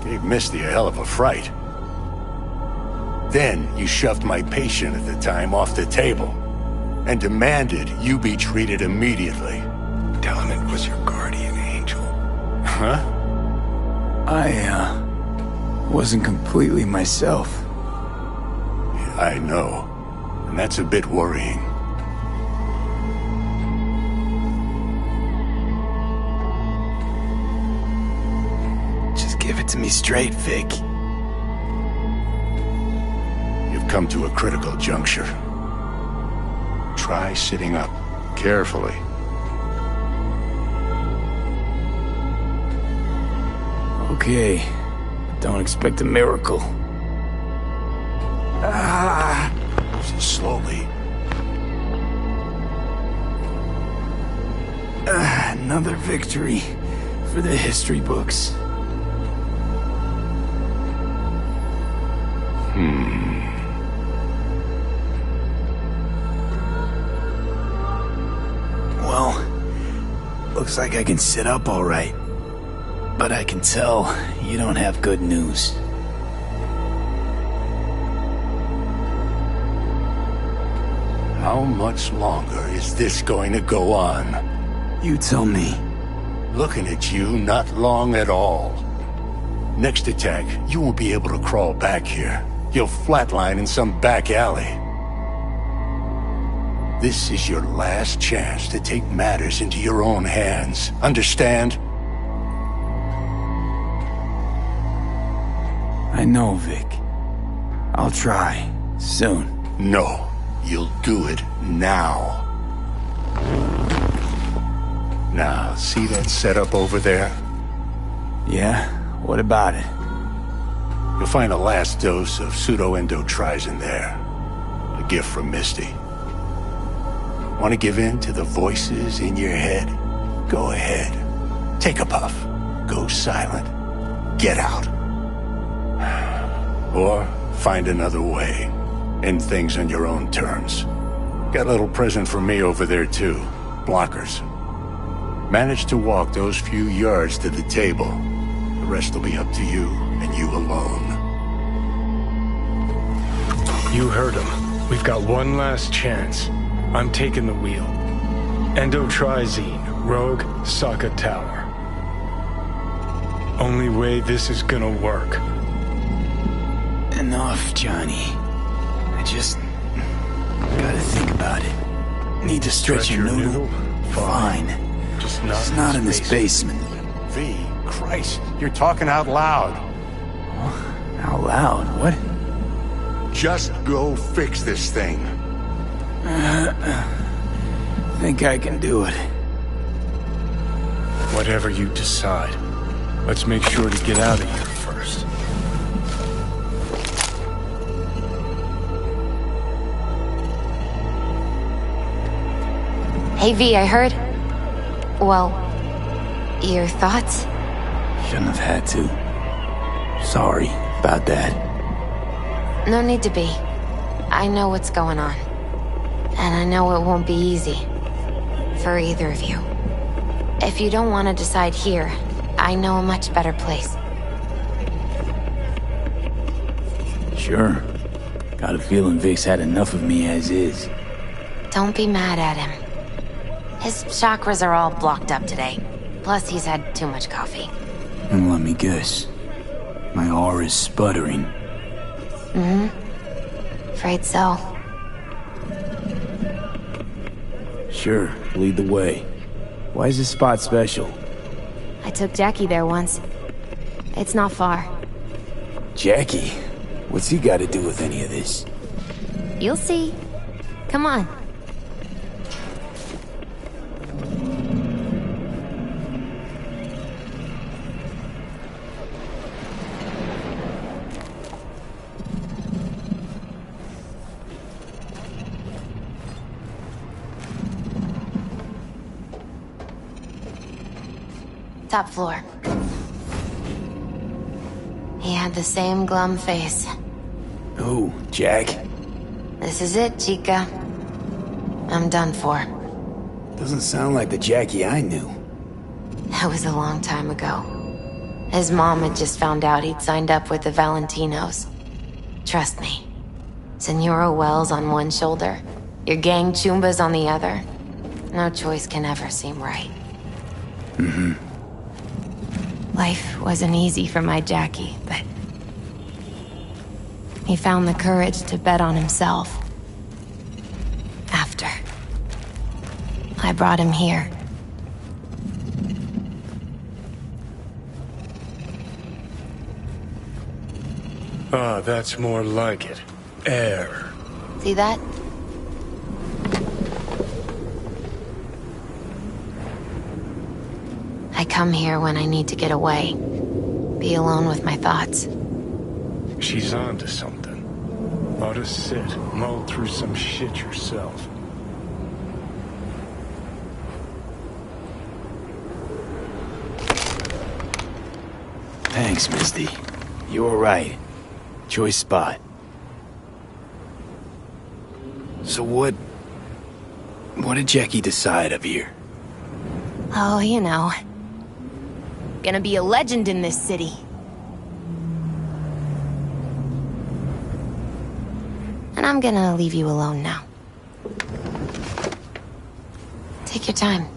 Gave Misty a hell of a fright. Then you shoved my patient at the time off the table and demanded you be treated immediately. Tell him it was your guardian angel. Huh? I wasn't completely myself. Yeah, I know. And that's a bit worrying. Just give it to me straight, Vic. Come to a critical juncture. Try sitting up. carefully. Okay. Don't expect a miracle. Slowly. Another victory for the history books. Well, looks like I can sit up all right. But I can tell you don't have good news. How much longer is this going to go on? You tell me. Looking at you, not long at all. Next attack, you won't be able to crawl back here. You'll flatline in some back alley. This is your last chance to take matters into your own hands. Understand? I know, Vic. I'll try. Soon. No. You'll do it now. Now, see that setup over there? Yeah? What about it? You'll find a last dose of pseudo-endotrizin there. A gift from Misty. Want to give in to the voices in your head? Go ahead. Take a puff. Go silent. Get out. Or find another way. End things on your own terms. Got a little present for me over there too. Blockers. Manage to walk those few yards to the table. The rest will be up to you, and you alone. You heard him. We've got one last chance. I'm taking the wheel. Endotrizine, Rogue, Sokka Tower. Only way this is gonna work. Enough, Johnny. I just gotta think about it. Need to stretch your noodle? Fine. Just not in this basement. V, Christ, you're talking out loud. Out loud? What? Just go fix this thing. Think I can do it. Whatever you decide. Let's make sure to get out of here first. Hey V, I heard... Well, your thoughts? Shouldn't have had to. Sorry about that. No need to be. I know what's going on. And I know it won't be easy. For either of you. If you don't want to decide here, I know a much better place. Sure. Got a feeling Vic's had enough of me as is. Don't be mad at him. His chakras are all blocked up today. Plus, he's had too much coffee. And let me guess. My aura's sputtering. Afraid so. Sure, lead the way. Why is this spot special? I took Jackie there once. It's not far. Jackie? What's he got to do with any of this? You'll see. Come on. Top floor. He had the same glum face. Who, Jack? This is it, Chica. I'm done for. Doesn't sound like the Jackie I knew. That was a long time ago. His mom had just found out he'd signed up with the Valentinos. Trust me. Senora Wells on one shoulder, your gang Chumbas on the other. No choice can ever seem right. Life wasn't easy for my Jackie, but... he found the courage to bet on himself. After. I brought him here. Ah, that's more like it. Air. See that? I come here when I need to get away. Be alone with my thoughts. She's onto something. Ought to sit, mull through some shit yourself. Thanks, Misty. You were right. Choice spot. So what did Jackie decide up here? Oh, you know. Gonna be a legend in this city. And I'm gonna leave you alone now. Take your time.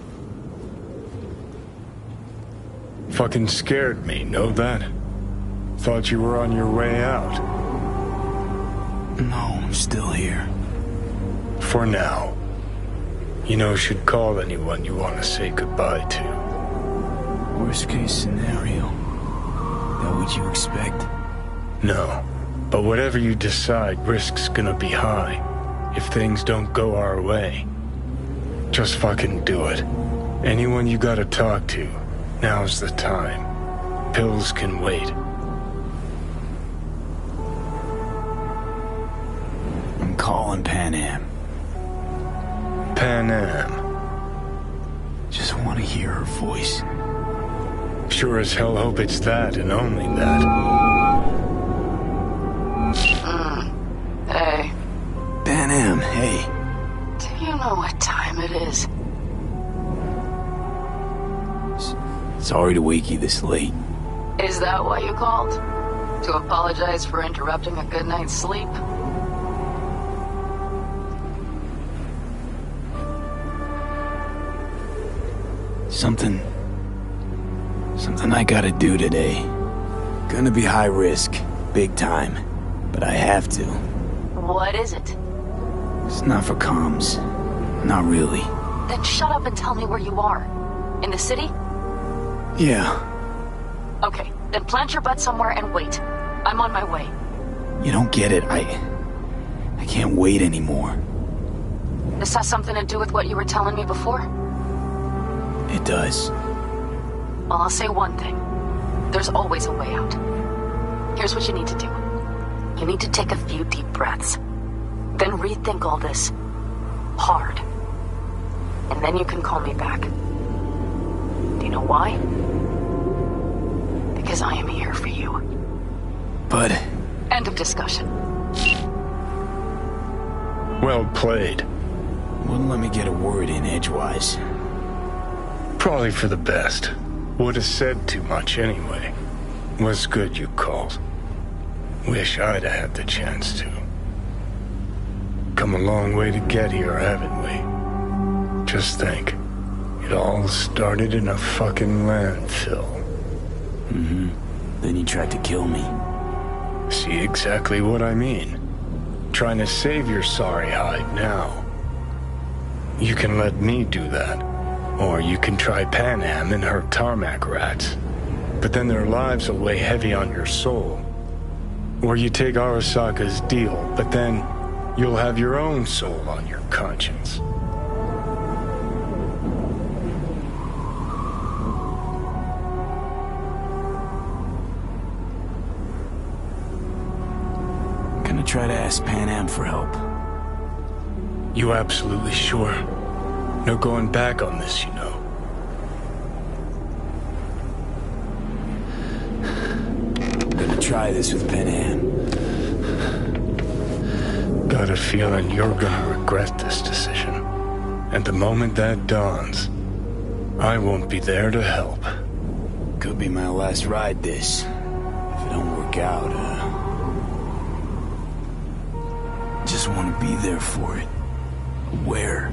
Fucking scared me, know that? Thought you were on your way out. No, I'm still here. For now. You know, should call anyone you want to say goodbye to. Worst case scenario. That what you expect? No. But whatever you decide, risk's gonna be high. If things don't go our way. Just fucking do it. Anyone you gotta talk to, now's the time. Pills can wait. I'm calling Pan Am. Pan Am. Just want to hear her voice. Sure as hell hope it's that and only that. Hey. Pan Am, hey. Do you know what time it is? Sorry to wake you this late. Is that why you called? To apologize for interrupting a good night's sleep? Something I gotta do today. Gonna be high risk, big time, but I have to. What is it? It's not for comms. Not really. Then shut up and tell me where you are. In the city? Yeah. Okay, then plant your butt somewhere and wait. I'm on my way. You don't get it. I can't wait anymore. This has something to do with what you were telling me before? It does. Well, I'll say one thing. There's always a way out. Here's what you need to do. You need to take a few deep breaths. Then rethink all this. Hard. And then you can call me back. Do you know why? Because I am here for you. But... End of discussion. Well played. Wouldn't let me get a word in edgewise. Probably for the best. Would have said too much anyway. Was good you called. Wish I'd have had the chance to. Come a long way to get here, haven't we? Just think. It all started in a fucking landfill. Mm-hmm. Then you tried to kill me. See exactly what I mean. Trying to save your sorry hide now. You can let me do that. Or you can try Pan Am and her tarmac rats. But then their lives will weigh heavy on your soul. Or you take Arasaka's deal, but then you'll have your own soul on your conscience. Gonna try to ask Pan Am for help. You absolutely sure? No going back on this, you know. Gonna try this with Pan Am. Got a feeling you're gonna regret this decision. And the moment that dawns, I won't be there to help. Could be my last ride, this. If it don't work out, just want to be there for it. Where?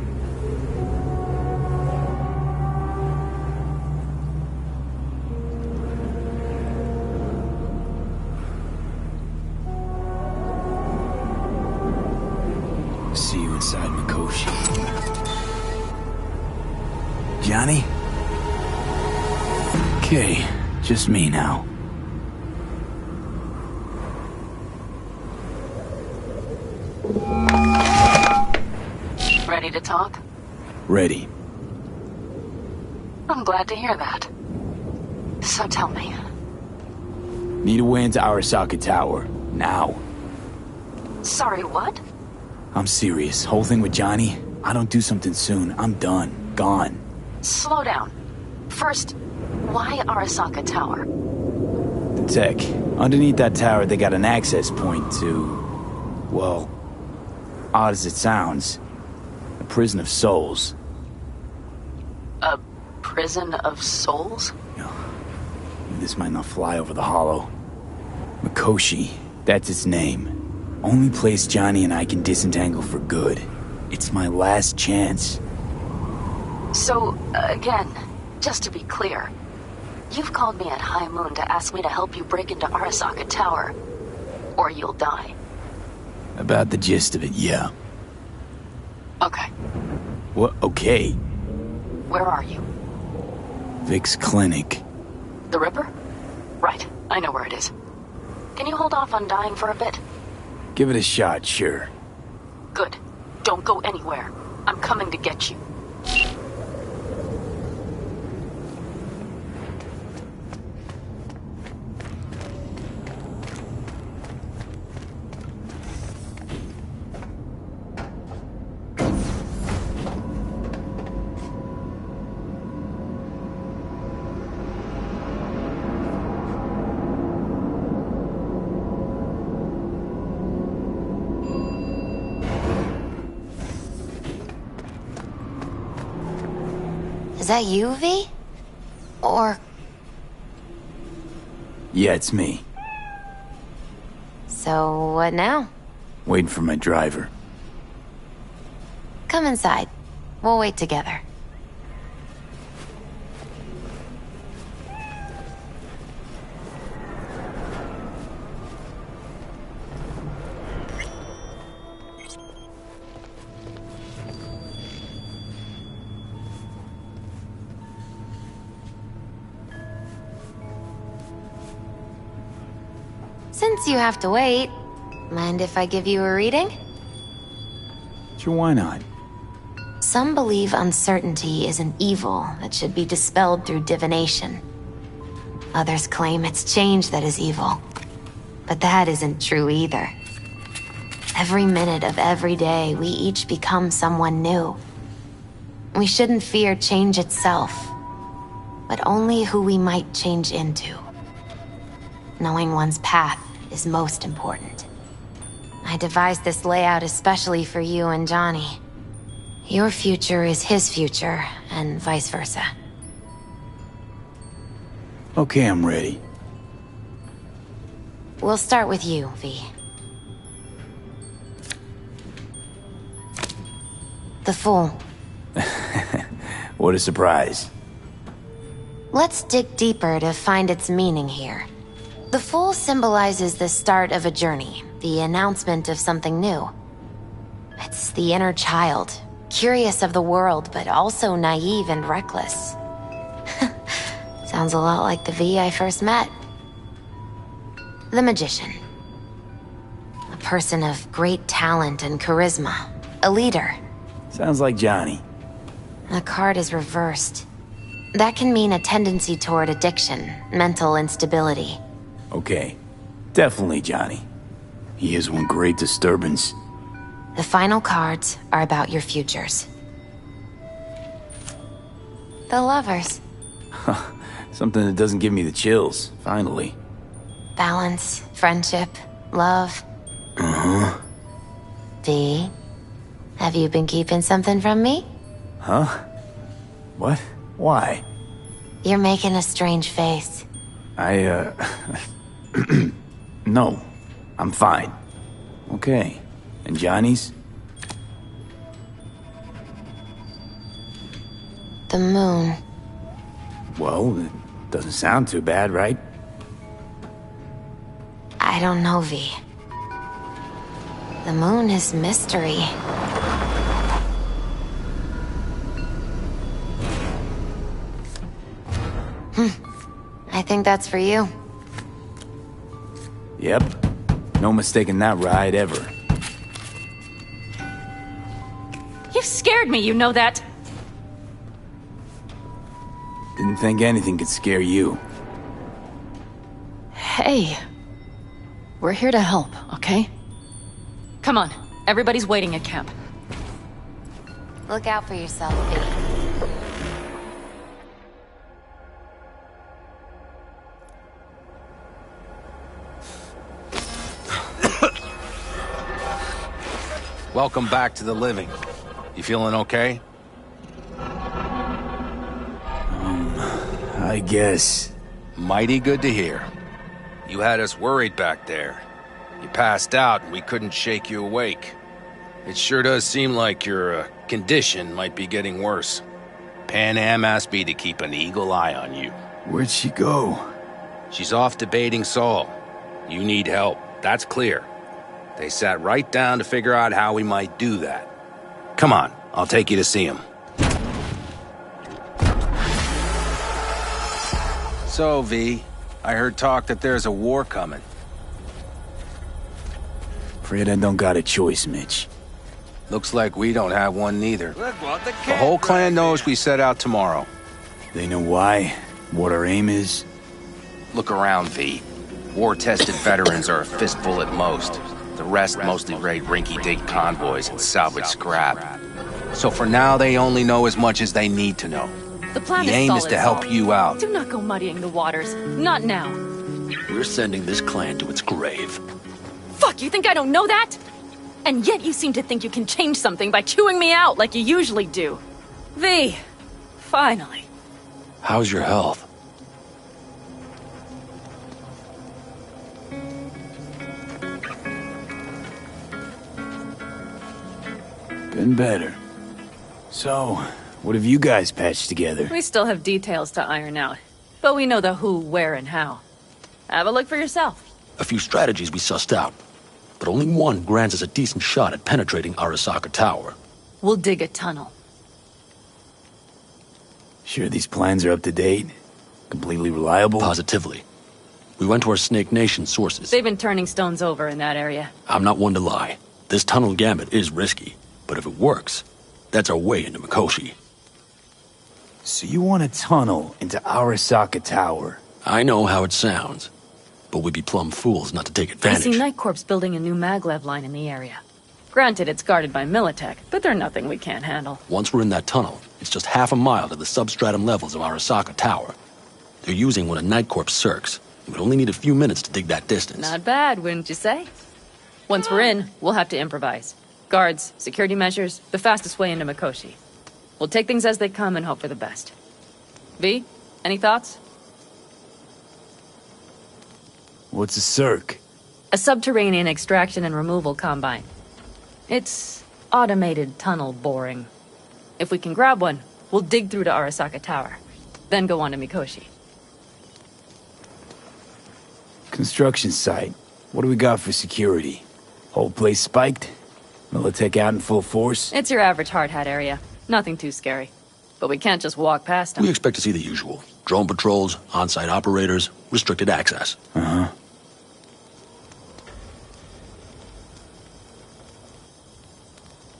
See you inside Mikoshi. Johnny? Okay, just me now. Ready to talk? Ready. I'm glad to hear that. So tell me. Need a way into Arasaka Tower. Now. Sorry, what? I'm serious. Whole thing with Johnny, I don't do something soon, I'm done. Gone. Slow down. First, why Arasaka Tower? The tech. Underneath that tower, they got an access point to... well, odd as it sounds, a prison of souls. A prison of souls? This might not fly over the hollow. Mikoshi, that's its name. Only place Johnny and I can disentangle for good. It's my last chance. So, again, just to be clear, you've called me at high moon to ask me to help you break into Arasaka Tower, or you'll die. About the gist of it, yeah. Okay. What? Okay. Where are you? Vic's clinic. The Ripper? Right, I know where it is. Can you hold off on dying for a bit? Give it a shot, sure. Good. Don't go anywhere. I'm coming to get you. Is that you, V? Or... Yeah, it's me. So, what now? Waiting for my driver. Come inside. We'll wait together. Since you have to wait, mind if I give you a reading? Sure, why not? Some believe uncertainty is an evil that should be dispelled through divination. Others claim it's change that is evil. But that isn't true either. Every minute of every day, we each become someone new. We shouldn't fear change itself, but only who we might change into. Knowing one's path is most important. I devised this layout especially for you and Johnny. Your future is his future, and vice versa. Okay, I'm ready. We'll start with you, V. The Fool. What a surprise. Let's dig deeper to find its meaning here. The Fool symbolizes the start of a journey, the announcement of something new. It's the inner child, curious of the world, but also naive and reckless. Sounds a lot like the V I first met. The Magician. A person of great talent and charisma. A leader. Sounds like Johnny. The card is reversed. That can mean a tendency toward addiction, mental instability. Okay. Definitely Johnny. He is one great disturbance. The final cards are about your futures. The Lovers. Something that doesn't give me the chills, finally. Balance, friendship, love. Uh-huh. V, have you been keeping something from me? Huh? What? Why? You're making a strange face. No. I'm fine. Okay. And Johnny's? The moon. Well, it doesn't sound too bad, right? I don't know, V. The moon is mystery. I think that's for you. Yep. No mistaking that ride ever. You've scared me, you know that. Didn't think anything could scare you. Hey. We're here to help, okay? Come on. Everybody's waiting at camp. Look out for yourself, V. Welcome back to the living. You feeling okay? I guess. Mighty good to hear. You had us worried back there. You passed out and we couldn't shake you awake. It sure does seem like your condition might be getting worse. Pan Am asked me to keep an eagle eye on you. Where'd she go? She's off debating Saul. You need help, that's clear. They sat right down to figure out how we might do that. Come on, I'll take you to see him. So, V, I heard talk that there's a war coming. Afraid I don't got a choice, Mitch. Looks like we don't have one neither. The whole clan knows we set out tomorrow. They know why? What our aim is? Look around, V. War-tested veterans are a fistful at most. The rest mostly raid rinky-dink convoys and salvage scrap. So for now, they only know as much as they need to know. The plan The aim is to help solid. you out. Do not go muddying the waters. Not now. We're sending this clan to its grave. Fuck, you think I don't know that? And yet you seem to think you can change something by chewing me out like you usually do. V, finally. How's your health? Been better. So, what have you guys patched together? We still have details to iron out. But we know the who, where, and how. Have a look for yourself. A few strategies we sussed out, but only one grants us a decent shot at penetrating Arasaka Tower. We'll dig a tunnel. Sure these plans are up to date? Completely reliable? Positively. We went to our Snake Nation sources. They've been turning stones over in that area. I'm not one to lie. This tunnel gambit is risky, but if it works, that's our way into Mikoshi. So you want a tunnel into Arasaka Tower? I know how it sounds, but we'd be plumb fools not to take advantage. I see Night Corp's building a new maglev line in the area. Granted, it's guarded by Militech, but they're nothing we can't handle. Once we're in that tunnel, it's just half a mile to the substratum levels of Arasaka Tower. They're using one of Night Corp's circs. It would only need a few minutes to dig that distance. Not bad, wouldn't you say? Once we're in, we'll have to improvise. Guards, security measures, the fastest way into Mikoshi. We'll take things as they come and hope for the best. V, any thoughts? What's a circ? A subterranean extraction and removal combine. It's automated tunnel boring. If we can grab one, we'll dig through to Arasaka Tower, then go on to Mikoshi. Construction site. What do we got for security? Whole place spiked? Militech out in full force? It's your average hard hat area. Nothing too scary. But we can't just walk past them. We expect to see the usual. Drone patrols, on-site operators, restricted access. Uh-huh.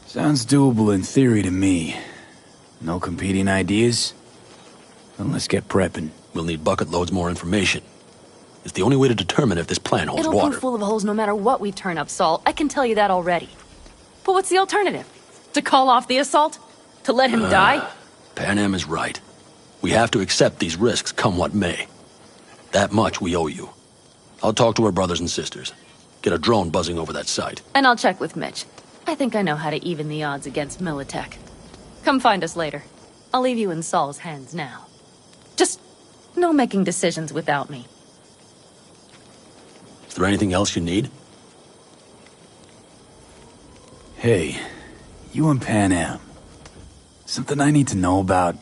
Sounds doable in theory to me. No competing ideas? Then let's get prepping. We'll need bucket loads more information. It's the only way to determine if this plan holds It'll water. prove full of holes no matter what we turn up, Saul. I can tell you that already. But what's the alternative? To call off the assault? To let him die? Pan Am is right. We have to accept these risks come what may. That much we owe you. I'll talk to our brothers and sisters. Get a drone buzzing over that site. And I'll check with Mitch. I think I know how to even the odds against Militech. Come find us later. I'll leave you in Saul's hands now. Just no making decisions without me. Is there anything else you need? Hey, you and Pan Am. Something I need to know about?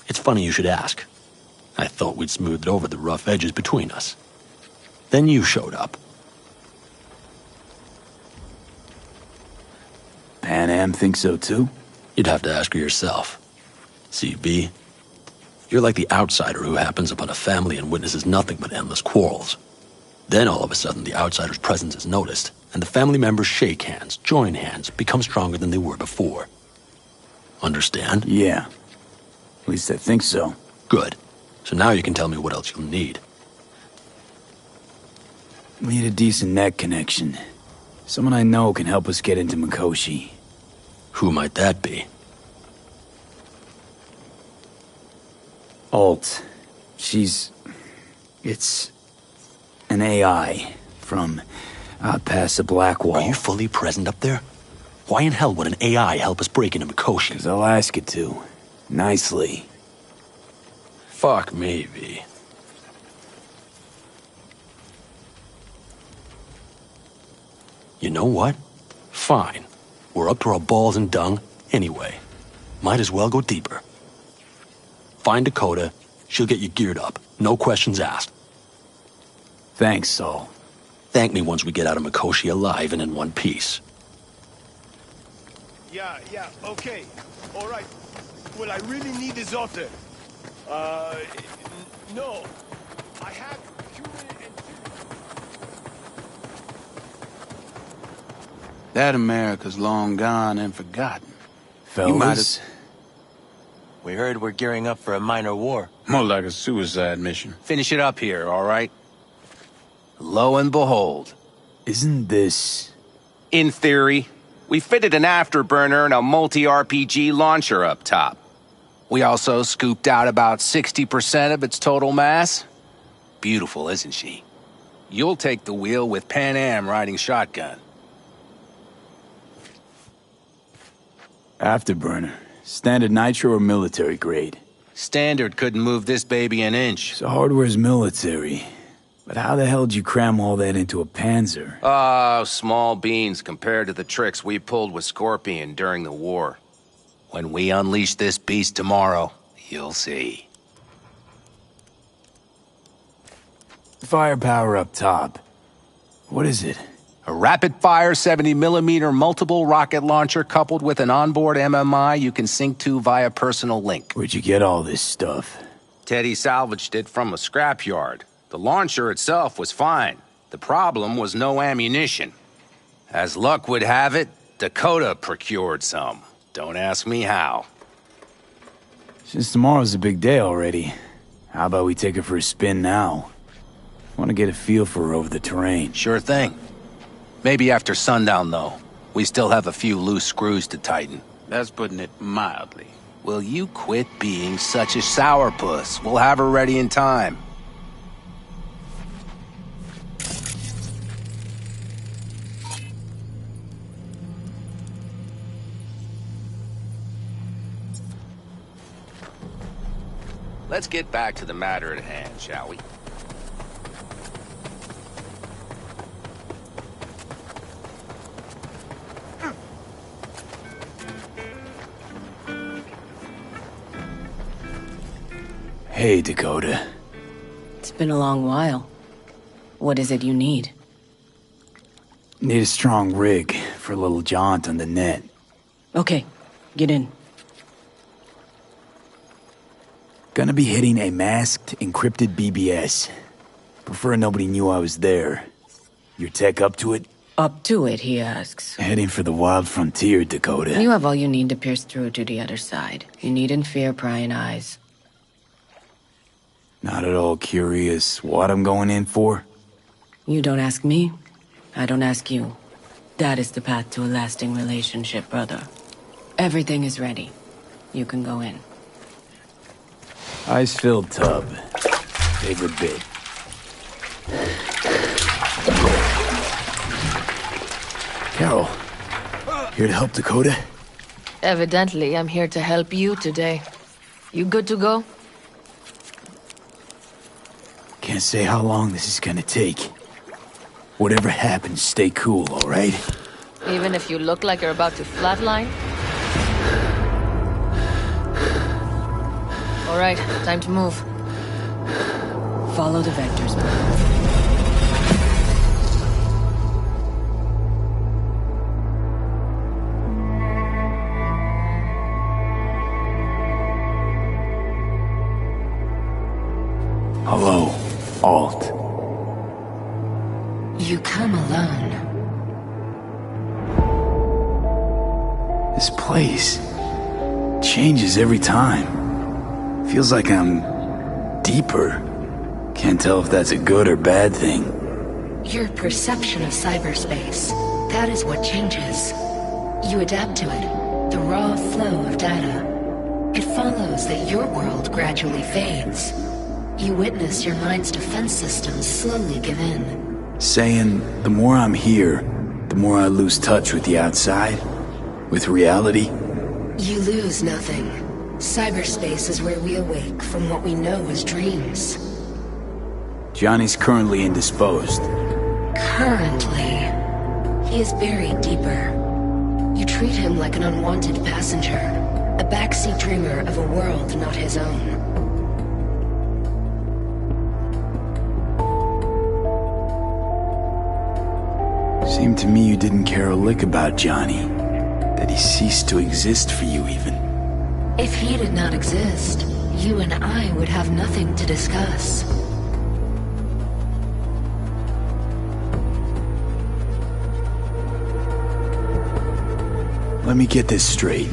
It's funny you should ask. I thought we'd smoothed over the rough edges between us. Then you showed up. Pan Am think so too? You'd have to ask her yourself. See, V, you're like the outsider who happens upon a family and witnesses nothing but endless quarrels. Then all of a sudden the outsider's presence is noticed, and the family members shake hands, join hands, become stronger than they were before. Understand? Yeah. At least I think so. Good. So now you can tell me what else you'll need. We need a decent net connection. Someone I know can help us get into Mikoshi. Who might that be? Alt. It's an AI from out past the Black Wall. Are you fully present up there? Why in hell would an AI help us break into Mikoshi? 'Cause I'll ask it to. Nicely. Fuck me, V. You know what? Fine. We're up to our balls in dung anyway. Might as well go deeper. Find Dakota. She'll get you geared up. No questions asked. Thanks, Saul. Thank me once we get out of Mikoshi alive and in one piece. Yeah, okay. All right. Well, I really need this otter. No. I have human and... That America's long gone and forgotten. Fellas, We heard we're gearing up for a minor war. More like a suicide mission. Finish it up here, all right? Lo and behold. Isn't this... In theory, we fitted an afterburner and a multi-RPG launcher up top. We also scooped out about 60% of its total mass. Beautiful, isn't she? You'll take the wheel with Pan Am riding shotgun. Afterburner. Standard nitro or military grade? Standard couldn't move this baby an inch. So hardware's military. But how the hell did you cram all that into a Panzer? Oh, small beans compared to the tricks we pulled with Scorpion during the war. When we unleash this beast tomorrow, you'll see. Firepower up top. What is it? A rapid-fire 70mm multiple rocket launcher coupled with an onboard MMI you can sync to via personal link. Where'd you get all this stuff? Teddy salvaged it from a scrapyard. The launcher itself was fine. The problem was no ammunition. As luck would have it, Dakota procured some. Don't ask me how. Since tomorrow's a big day already, how about we take her for a spin now? Want to get a feel for her over the terrain. Sure thing. Maybe after sundown, though. We still have a few loose screws to tighten. That's putting it mildly. Will you quit being such a sourpuss? We'll have her ready in time. Let's get back to the matter at hand, shall we? Hey, Dakota. It's been a long while. What is it you need? Need a strong rig for a little jaunt on the net. Okay, get in. Gonna be hitting a masked, encrypted BBS. Prefer nobody knew I was there. Your tech up to it? Up to it, he asks. Heading for the wild frontier, Dakota. You have all you need to pierce through to the other side. You needn't fear prying eyes. Not at all curious what I'm going in for? You don't ask me, I don't ask you. That is the path to a lasting relationship, brother. Everything is ready. You can go in. Ice-filled tub. Favorite bit. Carol, here to help Dakota? Evidently, I'm here to help you today. You good to go? Can't say how long this is gonna take. Whatever happens, stay cool, all right? Even if you look like you're about to flatline? All right, time to move. Follow the vectors, bro. Hello, Alt. You come alone. This place changes every time. Feels like I'm deeper. Can't tell if that's a good or bad thing. Your perception of cyberspace, that is what changes. You adapt to it, the raw flow of data. It follows that your world gradually fades. You witness your mind's defense systems slowly give in. Saying, the more I'm here, the more I lose touch with the outside? With reality? You lose nothing. Cyberspace is where we awake from what we know as dreams. Johnny's currently indisposed. Currently. He is buried deeper. You treat him like an unwanted passenger, a backseat dreamer of a world not his own. Seemed to me you didn't care a lick about Johnny. That he ceased to exist for you, even. If he did not exist, you and I would have nothing to discuss. Let me get this straight.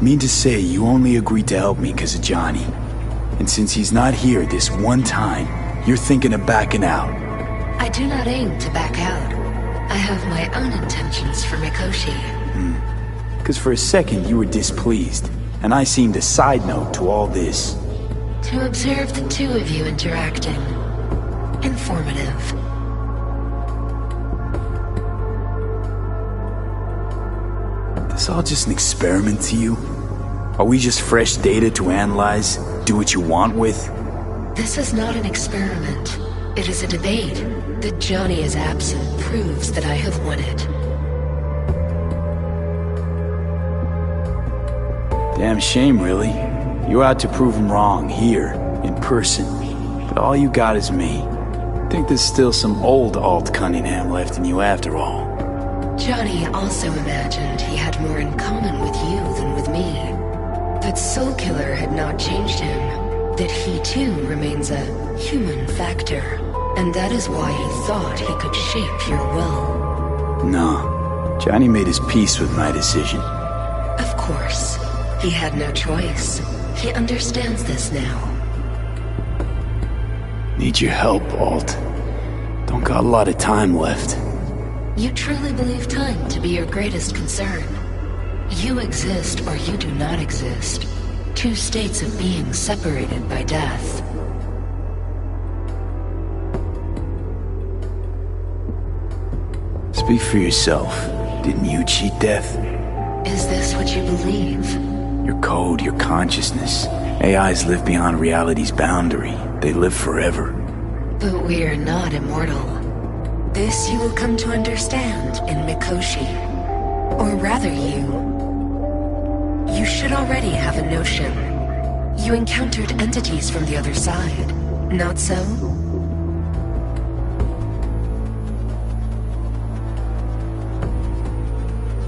Mean to say you only agreed to help me because of Johnny. And since he's not here this one time, you're thinking of backing out. I do not aim to back out. I have my own intentions for Mikoshi. Because for a second you were displeased, and I seemed a side note to all this. To observe the two of you interacting. Informative. This all just an experiment to you? Are we just fresh data to analyze, do what you want with? This is not an experiment. It is a debate. That Johnny is absent proves that I have won it. Damn shame, really. You're out to prove him wrong, here, in person. But all you got is me. Think there's still some old Alt Cunningham left in you after all. Johnny also imagined he had more in common with you than with me. That Soul Killer had not changed him. That he too remains a human factor. And that is why he thought he could shape your will. No. Johnny made his peace with my decision. Of course. He had no choice. He understands this now. Need your help, Alt. Don't got a lot of time left. You truly believe time to be your greatest concern. You exist or you do not exist. Two states of being separated by death. Speak for yourself. Didn't you cheat death? Is this what you believe? Your code, your consciousness. AIs live beyond reality's boundary. They live forever. But we are not immortal. This you will come to understand in Mikoshi. Or rather you should already have a notion. You encountered entities from the other side, not so?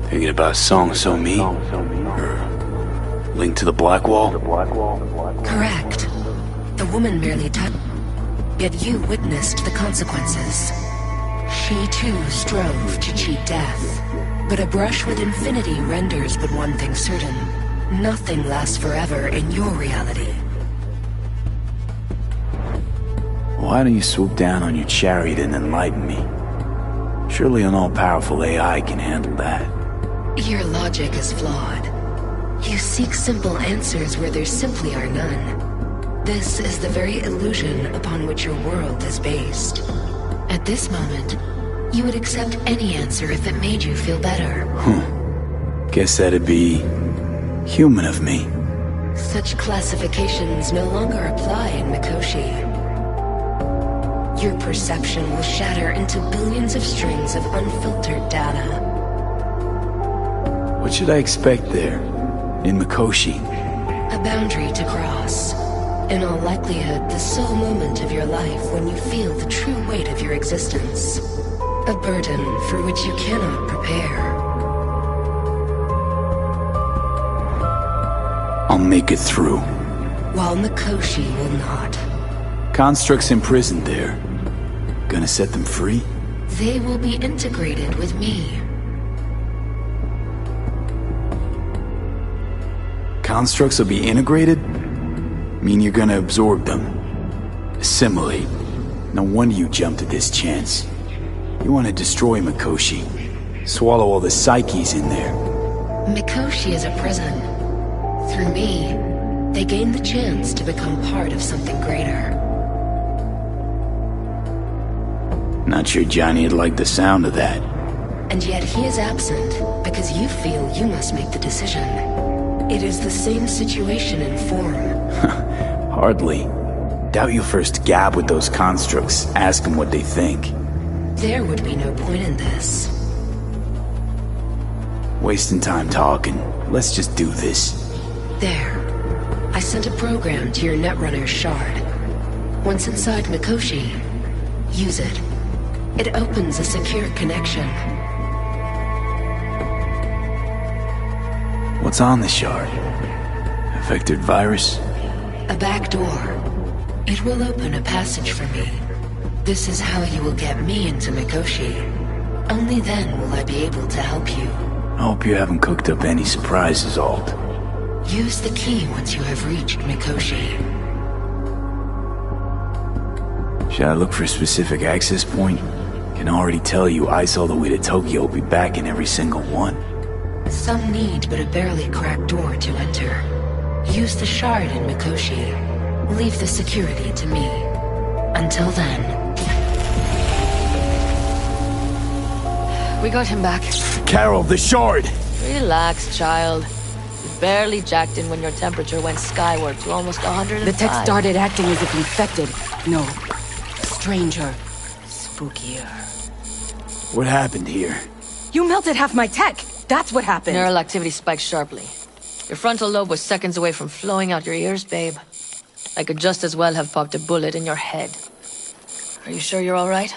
Thinking about Song So Mi? Or Link to the Black Wall? Correct. The woman merely touched, yet you witnessed the consequences. She too strove to cheat death. But a brush with infinity renders but one thing certain. Nothing lasts forever in your reality. Why don't you swoop down on your chariot and enlighten me? Surely an all-powerful AI can handle that. Your logic is flawed. You seek simple answers where there simply are none. This is the very illusion upon which your world is based. At this moment, you would accept any answer if it made you feel better. Guess that'd be human of me. Such classifications no longer apply in Mikoshi. Your perception will shatter into billions of strings of unfiltered data. What should I expect there, in Mikoshi? A boundary to cross. In all likelihood, the sole moment of your life when you feel the true weight of your existence. A burden for which you cannot prepare. I'll make it through. While Mikoshi will not. Constructs imprisoned there. Gonna set them free? They will be integrated with me. Constructs will be integrated? Mean you're gonna absorb them? Assimilate? No wonder you jumped at this chance. You want to destroy Mikoshi. Swallow all the psyches in there. Mikoshi is a prison. Through me, they gain the chance to become part of something greater. Not sure Johnny'd like the sound of that. And yet he is absent because you feel you must make the decision. It is the same situation in form. Hardly. Doubt you'll first gab with those constructs, ask them what they think. There would be no point in this. Wasting time talking. Let's just do this. There. I sent a program to your Netrunner's shard. Once inside Mikoshi, use it. It opens a secure connection. What's on the shard? A vectored virus? A back door. It will open a passage for me. This is how you will get me into Mikoshi. Only then will I be able to help you. I hope you haven't cooked up any surprises, Alt. Use the key once you have reached Mikoshi. Should I look for a specific access point? Can already tell you Ice all the way to Tokyo will be back in every single one. Some need but a barely cracked door to enter. Use the shard in Mikoshi. Leave the security to me. Until then. We got him back. Carol, the shard! Relax, child. You barely jacked in when your temperature went skyward to almost 105. The tech started acting as if infected. No. Stranger. Spookier. What happened here? You melted half my tech! That's what happened! Neural activity spiked sharply. Your frontal lobe was seconds away from flowing out your ears, babe. I could just as well have popped a bullet in your head. Are you sure you're all right?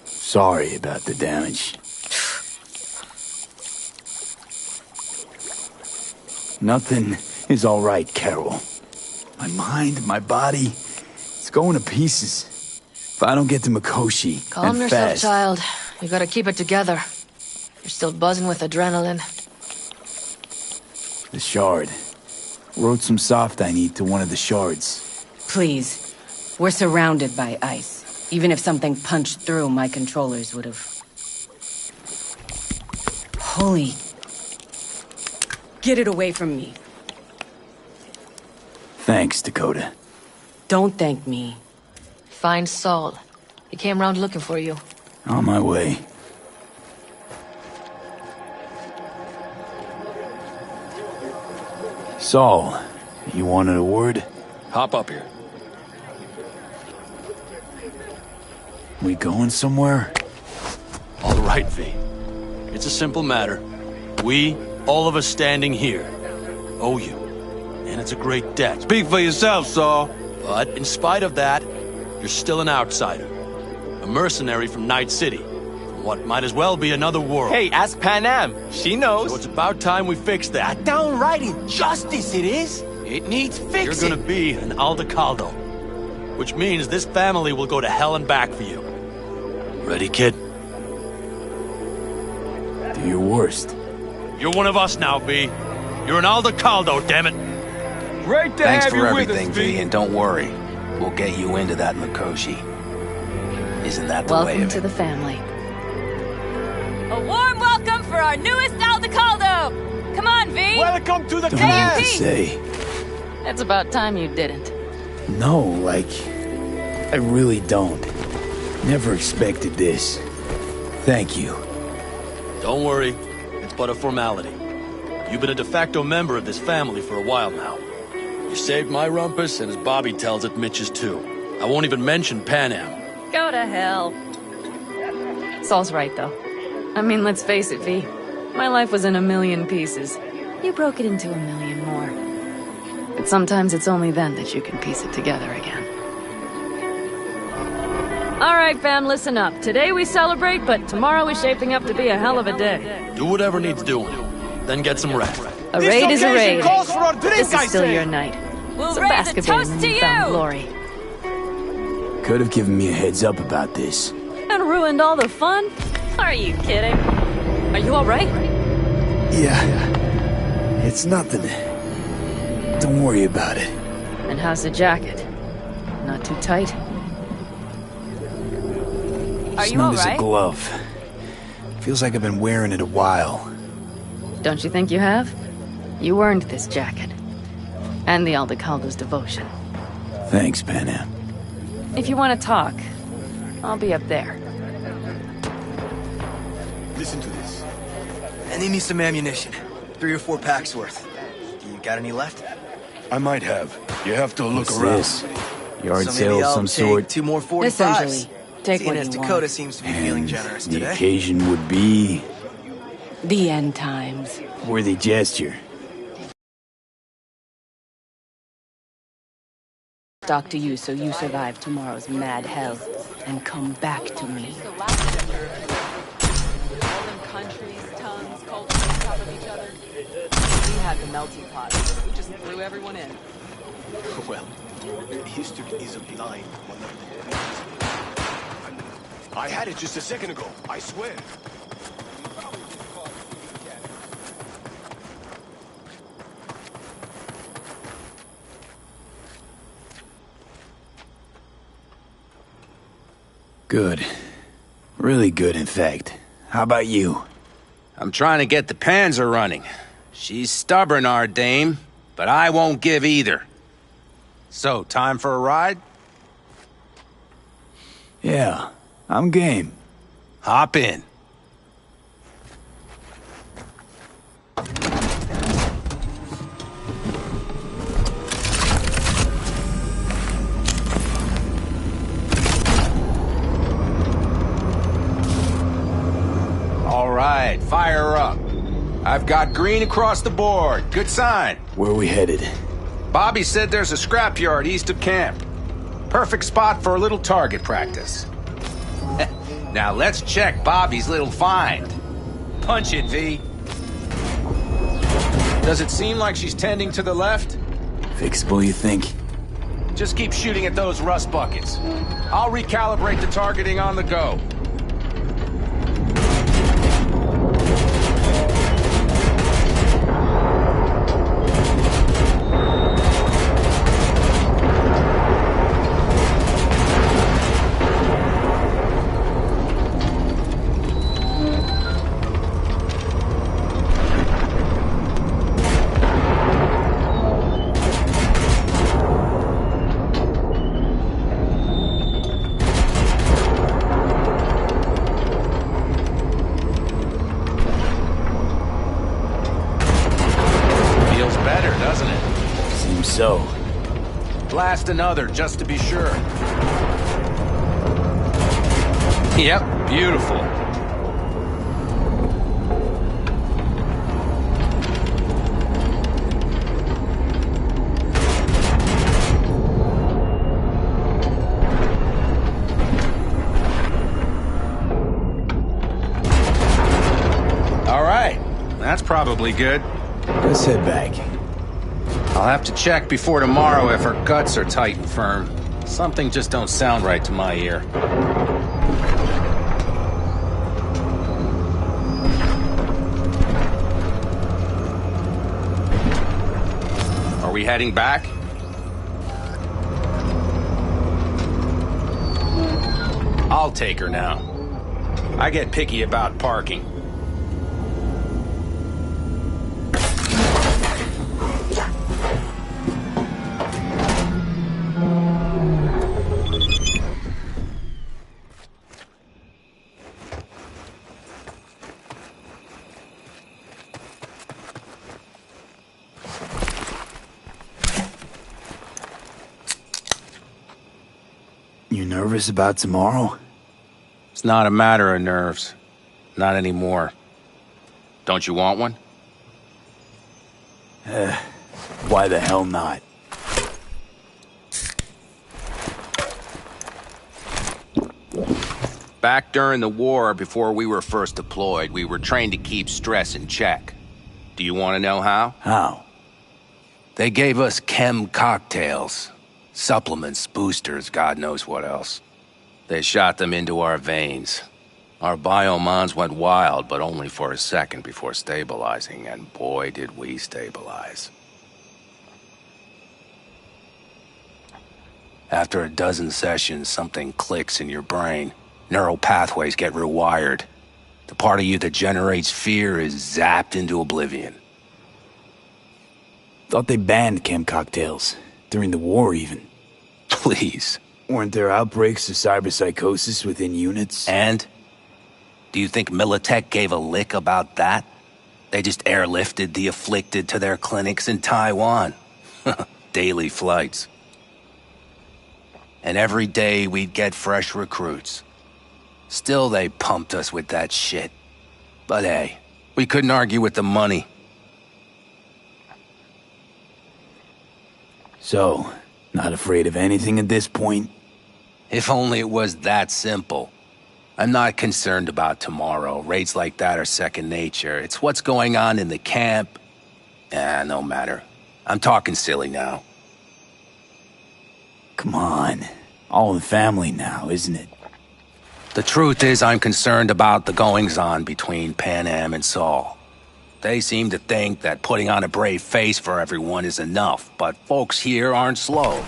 Sorry about the damage. Nothing is all right, Carol. My mind, my body, it's going to pieces. If I don't get to Mikoshi, Calm and yourself, fast, child. You gotta keep it together. You're still buzzing with adrenaline. The shard. Wrote some soft I need to one of the shards. Please. We're surrounded by ice. Even if something punched through, my controllers would have... Holy... Get it away from me. Thanks, Dakota. Don't thank me. Find Saul. He came round looking for you. On my way. Saul, you wanted a word? Hop up here. We going somewhere? All right, V. It's a simple matter. We, all of us standing here, owe you. And it's a great debt. Speak for yourself, Saul. But in spite of that, you're still an outsider. A mercenary from Night City. From what might as well be another world. Hey, ask Panam. She knows. So it's about time we fix that. A downright injustice it is. It needs fixing. You're gonna be an Aldecaldo. Which means this family will go to hell and back for you. Ready, kid? Do your worst. You're one of us now, V. You're an Aldecaldo, damn it. Great to Thanks have for you with everything, us, V, and don't worry. We'll get you into that Mikoshi. Isn't that the way Welcome of to it? the family. A warm welcome for our newest Aldecaldo! Come on, V! Welcome to the Don't clan! have to say. It's about time you didn't. No, like... I really don't. Never expected this. Thank you. Don't worry. It's but a formality. You've been a de facto member of this family for a while now. You saved my rumpus, and as Bobby tells it, Mitch's too. I won't even mention Panam. Go to hell. Saul's right, though. I mean, let's face it, V. My life was in a million pieces. You broke it into a million more. But sometimes it's only then that you can piece it together again. All right, fam, listen up. Today we celebrate, but tomorrow is shaping up to be a hell of a day. Do whatever needs doing. Then get some rest. A raid is a raid. Calls for a drink, This I is still say. your night. We'll So raise bask a a bit in toast the to newfound you! glory. Could have given me a heads up about this. And ruined all the fun? Are you kidding? Are you alright? Yeah. It's nothing. Don't worry about it. And how's the jacket? Not too tight? Are you Smooth as a alright? glove. Feels like I've been wearing it a while. Don't you think you have? You earned this jacket. And the Aldecaldo's devotion. Thanks, Panam. If you want to talk, I'll be up there. Listen to this. I need me some ammunition. 3 or 4 packs worth. You got any left? I might have. You have to look What's around. this? Yard So sale maybe of I'll some take sort? 2 more 45s. Essentially, take Seeing what as you Dakota want. seems to be feeling generous The today. occasion would be... The end times. worthy gesture. Talk to you so you survive tomorrow's mad hell and come back to me. Countries, tongues, cultures on top of each other. We had the melting pot. We just threw everyone in. Well, history is a blind one. I had it just a second ago, I swear. Good. Really good, in fact. How about you? I'm trying to get the Panzer running. She's stubborn, our dame, but I won't give either. So, time for a ride? Yeah, I'm game. Hop in. All right, fire up. I've got green across the board. Good sign. Where are we headed? Bobby said there's a scrapyard east of camp. Perfect spot for a little target practice. Now let's check Bobby's little find. Punch it, V. Does it seem like she's tending to the left? Fixable, you think? Just keep shooting at those rust buckets. I'll recalibrate the targeting on the go. So, blast another, just to be sure. Yep, beautiful. All right, that's probably good. Let's head back. I'll have to check before tomorrow if her guts are tight and firm. Something just don't sound right to my ear. Are we heading back? I'll take her now. I get picky about parking. You nervous about tomorrow? It's not a matter of nerves. Not anymore. Don't you want one? Why the hell not? Back during the war, before we were first deployed, we were trained to keep stress in check. Do you want to know how? How? They gave us chem cocktails. Supplements, boosters, God knows what else. They shot them into our veins. Our biomons went wild, but only for a second before stabilizing, and boy did we stabilize. After a dozen sessions, something clicks in your brain. Neural pathways get rewired. The part of you that generates fear is zapped into oblivion. Thought they banned chem cocktails. During the war, even. Please. Weren't there outbreaks of cyberpsychosis within units? And? Do you think Militech gave a lick about that? They just airlifted the afflicted to their clinics in Taiwan. Daily flights. And every day we'd get fresh recruits. Still they pumped us with that shit. But hey, we couldn't argue with the money. So, not afraid of anything at this point? If only it was that simple. I'm not concerned about tomorrow. Raids like that are second nature. It's what's going on in the camp. No matter. I'm talking silly now. Come on. All in the family now, isn't it? The truth is I'm concerned about the goings-on between Pan Am and Saul. They seem to think that putting on a brave face for everyone is enough, but folks here aren't slow.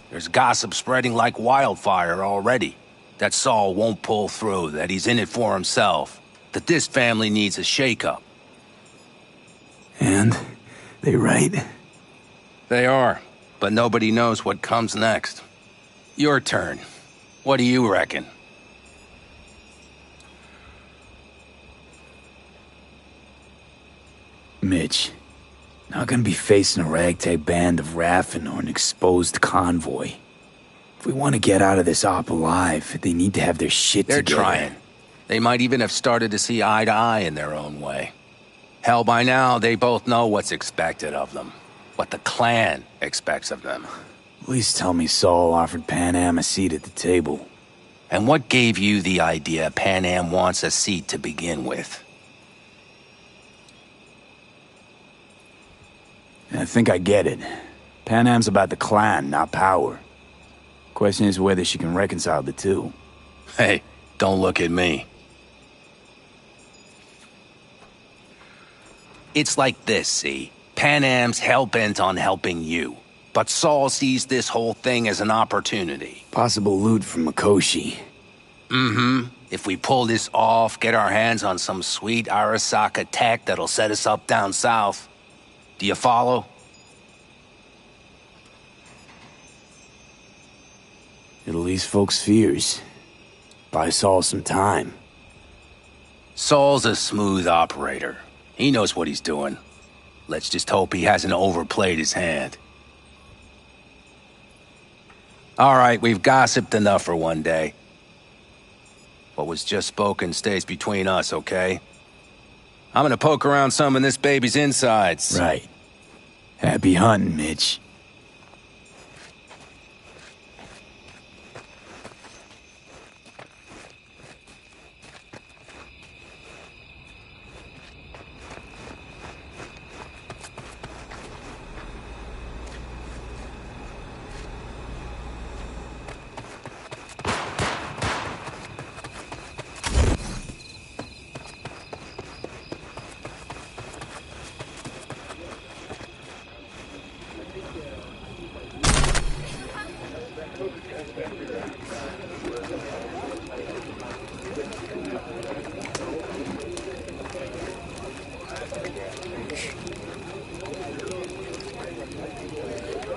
There's gossip spreading like wildfire already. That Saul won't pull through, that he's in it for himself, that this family needs a shake-up. And? They right? They are, but nobody knows what comes next. Your turn. What do you reckon? Mitch, not gonna be facing a ragtag band of Raffin or an exposed convoy. If we want to get out of this op alive, they need to have their shit They're together. trying. They might even have started to see eye to eye in their own way. Hell, by now, they both know what's expected of them. What the clan expects of them. Please tell me Saul offered Pan Am a seat at the table. And what gave you the idea Pan Am wants a seat to begin with? I think I get it. Pan Am's about the clan, not power. Question is whether she can reconcile the two. Hey, don't look at me. It's like this, see? Pan Am's hell-bent on helping you. But Saul sees this whole thing as an opportunity. Possible loot from Mikoshi. Mm-hmm. If we pull this off, get our hands on some sweet Arasaka tech that'll set us up down south. Do you follow? It'll ease folks' fears. Buy Saul some time. Saul's a smooth operator. He knows what he's doing. Let's just hope he hasn't overplayed his hand. All right, we've gossiped enough for one day. What was just spoken stays between us, okay? I'm gonna poke around some of this baby's insides. Right. Happy hunting, Mitch.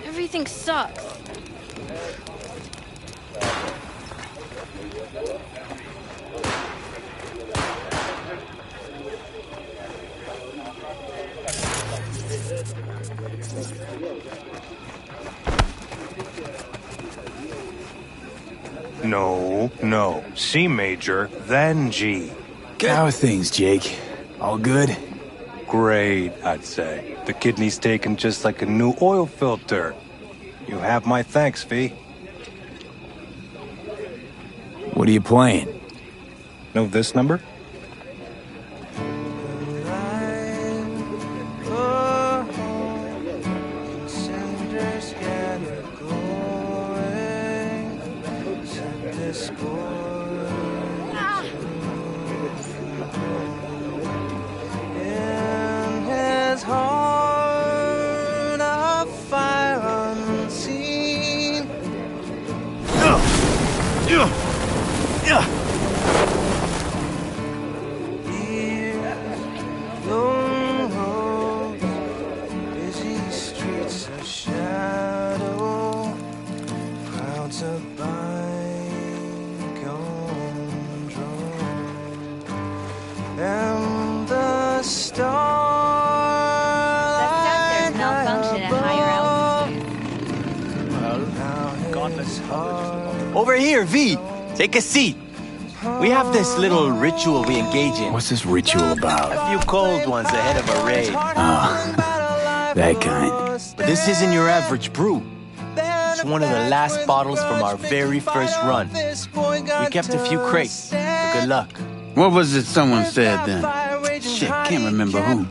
Everything sucks. No. C major, then G. How are things, Jake? All good? Great, I'd say. The kidney's taken just like a new oil filter. You have my thanks, V. What are you playing? Know this number? Over here, V. Take a seat. We have this little ritual we engage in. What's this ritual about? A few cold ones ahead of a raid. Oh, that kind. But this isn't your average brew. It's one of the last bottles from our very first run. We kept a few crates for good luck. What was it someone said then? Shit, can't remember who.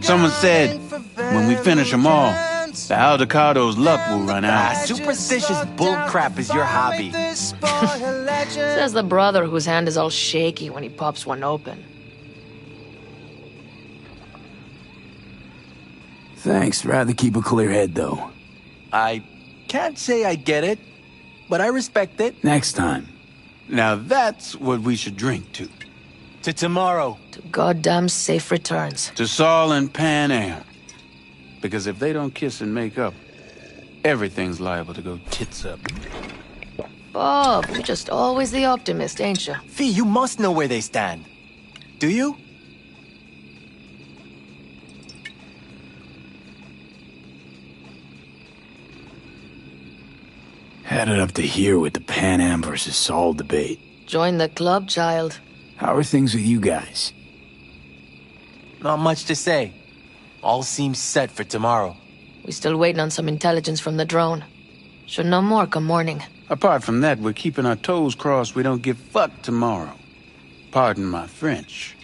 Someone said, when we finish them all, the Aldecado's luck will run out. Superstitious bullcrap is your hobby. Says the brother whose hand is all shaky when he pops one open. Thanks. Rather keep a clear head, though. I can't say I get it, but I respect it. Next time. Now that's what we should drink to. To tomorrow. To goddamn safe returns. To Saul and Pan Am. Because if they don't kiss and make up, everything's liable to go tits up. Bob, you're just always the optimist, ain't you? Fee, you must know where they stand. Do you? Headed up to here with the Pan Am versus Saul debate. Join the club, child. How are things with you guys? Not much to say. All seems set for tomorrow. We still waiting on some intelligence from the drone. Should know more come morning. Apart from that, we're keeping our toes crossed we don't get fucked tomorrow. Pardon my French.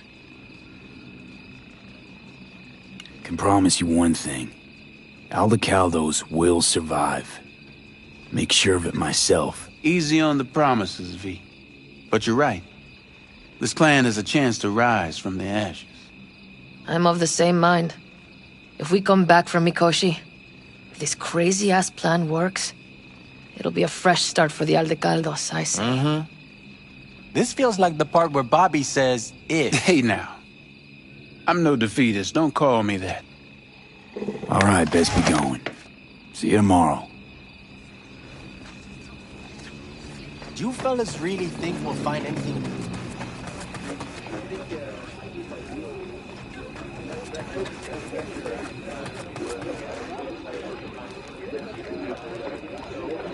Can promise you one thing. Aldecaldos will survive. Make sure of it myself. Easy on the promises, V. But you're right. This clan is a chance to rise from the ashes. I'm of the same mind. If we come back from Mikoshi, if this crazy-ass plan works, it'll be a fresh start for the Aldecaldos, I say. Mm-hmm. This feels like the part where Bobby says, if. Hey now. I'm no defeatist, don't call me that. All right, best be going. See you tomorrow. Do you fellas really think we'll find anything?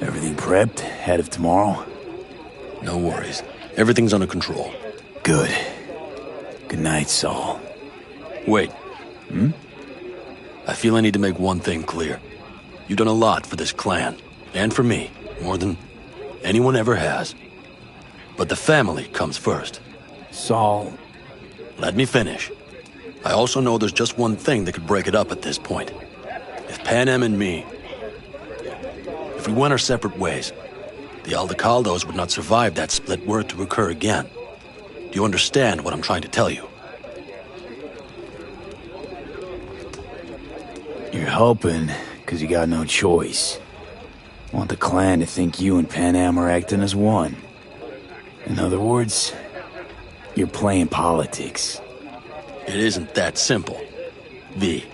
Everything prepped ahead of tomorrow? No worries. Everything's under control. Good. Good night, Saul. Wait. Hmm? I feel I need to make one thing clear. You've done a lot for this clan, and for me, more than anyone ever has. But the family comes first. Saul... Let me finish. I also know there's just one thing that could break it up at this point. If Pan Am and me... If we went our separate ways, the Aldecaldos would not survive that split were it to occur again. Do you understand what I'm trying to tell you? You're helping, because you got no choice. Want the clan to think you and Pan Am are acting as one. In other words, you're playing politics. It isn't that simple. V,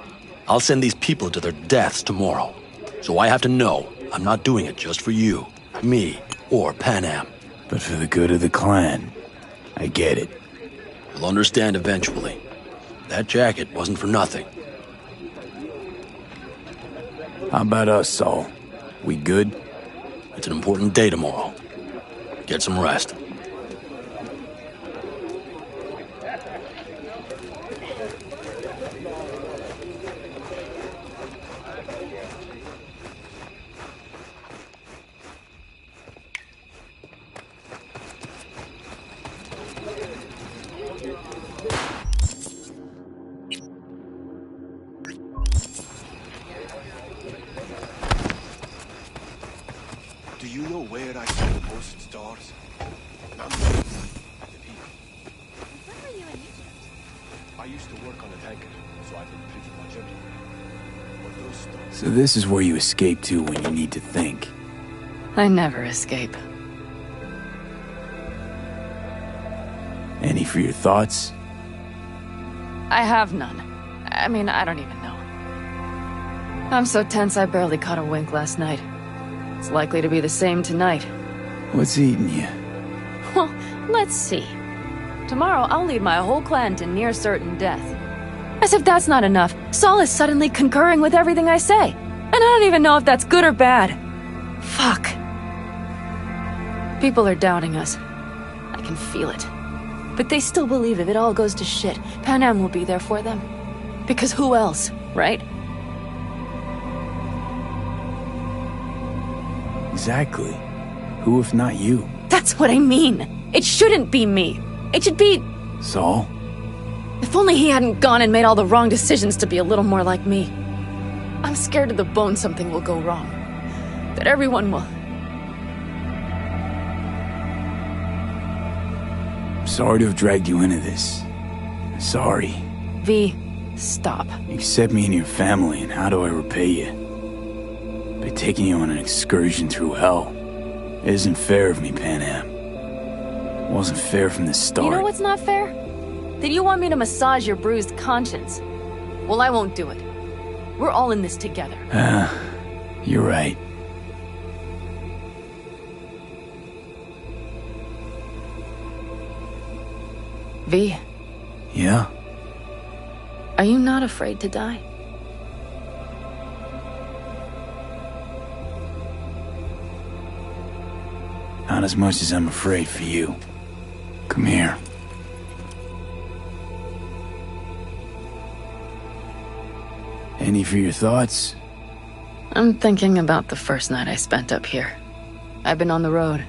I'll send these people to their deaths tomorrow. So I have to know I'm not doing it just for you, me, or Pan Am. But for the good of the clan. I get it. You'll understand eventually. That jacket wasn't for nothing. How about us, Saul? We good? It's an important day tomorrow. Get some rest. Do you know where I saw the most stars? I used to work on a tanker, so I've been pretty much everywhere. But those stars... So this is where you escape to when you need to think. I never escape. Any for your thoughts? I have none. I mean, I don't even know. I'm so tense I barely caught a wink last night. It's likely to be the same tonight. What's eating you? Well, let's see. Tomorrow I'll lead my whole clan to near certain death. As if that's not enough, Saul is suddenly concurring with everything I say. And I don't even know if that's good or bad. Fuck. People are doubting us. I can feel it. But they still believe if it all goes to shit, Pan Am will be there for them. Because who else, right? Exactly. Who if not you? That's what I mean. It shouldn't be me. It should be... Saul? If only he hadn't gone and made all the wrong decisions to be a little more like me. I'm scared to the bone something will go wrong. That everyone will... I'm sorry to have dragged you into this. Sorry. V, stop. You accept me into your family, and how do I repay you? By taking you on an excursion through hell. It isn't fair of me, Pan Am. It wasn't fair from the start. You know what's not fair? That you want me to massage your bruised conscience. Well, I won't do it. We're all in this together. You're right. V. Yeah? Are you not afraid to die? Not as much as I'm afraid for you. Come here. Any for your thoughts? I'm thinking about the first night I spent up here. I've been on the road.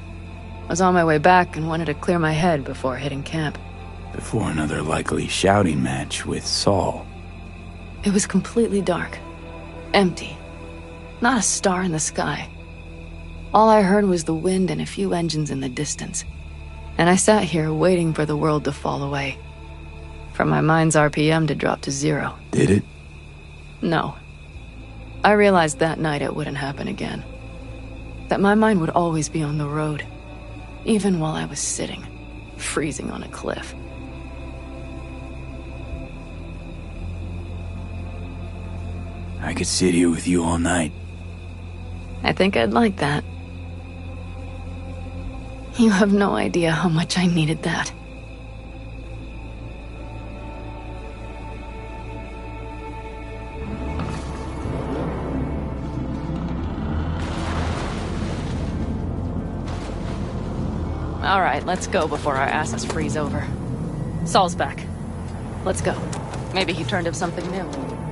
I was on my way back and wanted to clear my head before hitting camp. Before another likely shouting match with Saul. It was completely dark. Empty. Not a star in the sky. All I heard was the wind and a few engines in the distance. And I sat here waiting for the world to fall away. For my mind's RPM to drop to 0. Did it? No. I realized that night it wouldn't happen again. That my mind would always be on the road. Even while I was sitting, freezing on a cliff. I could sit here with you all night. I think I'd like that. You have no idea how much I needed that. All right, let's go before our asses freeze over. Saul's back. Let's go. Maybe he turned up something new.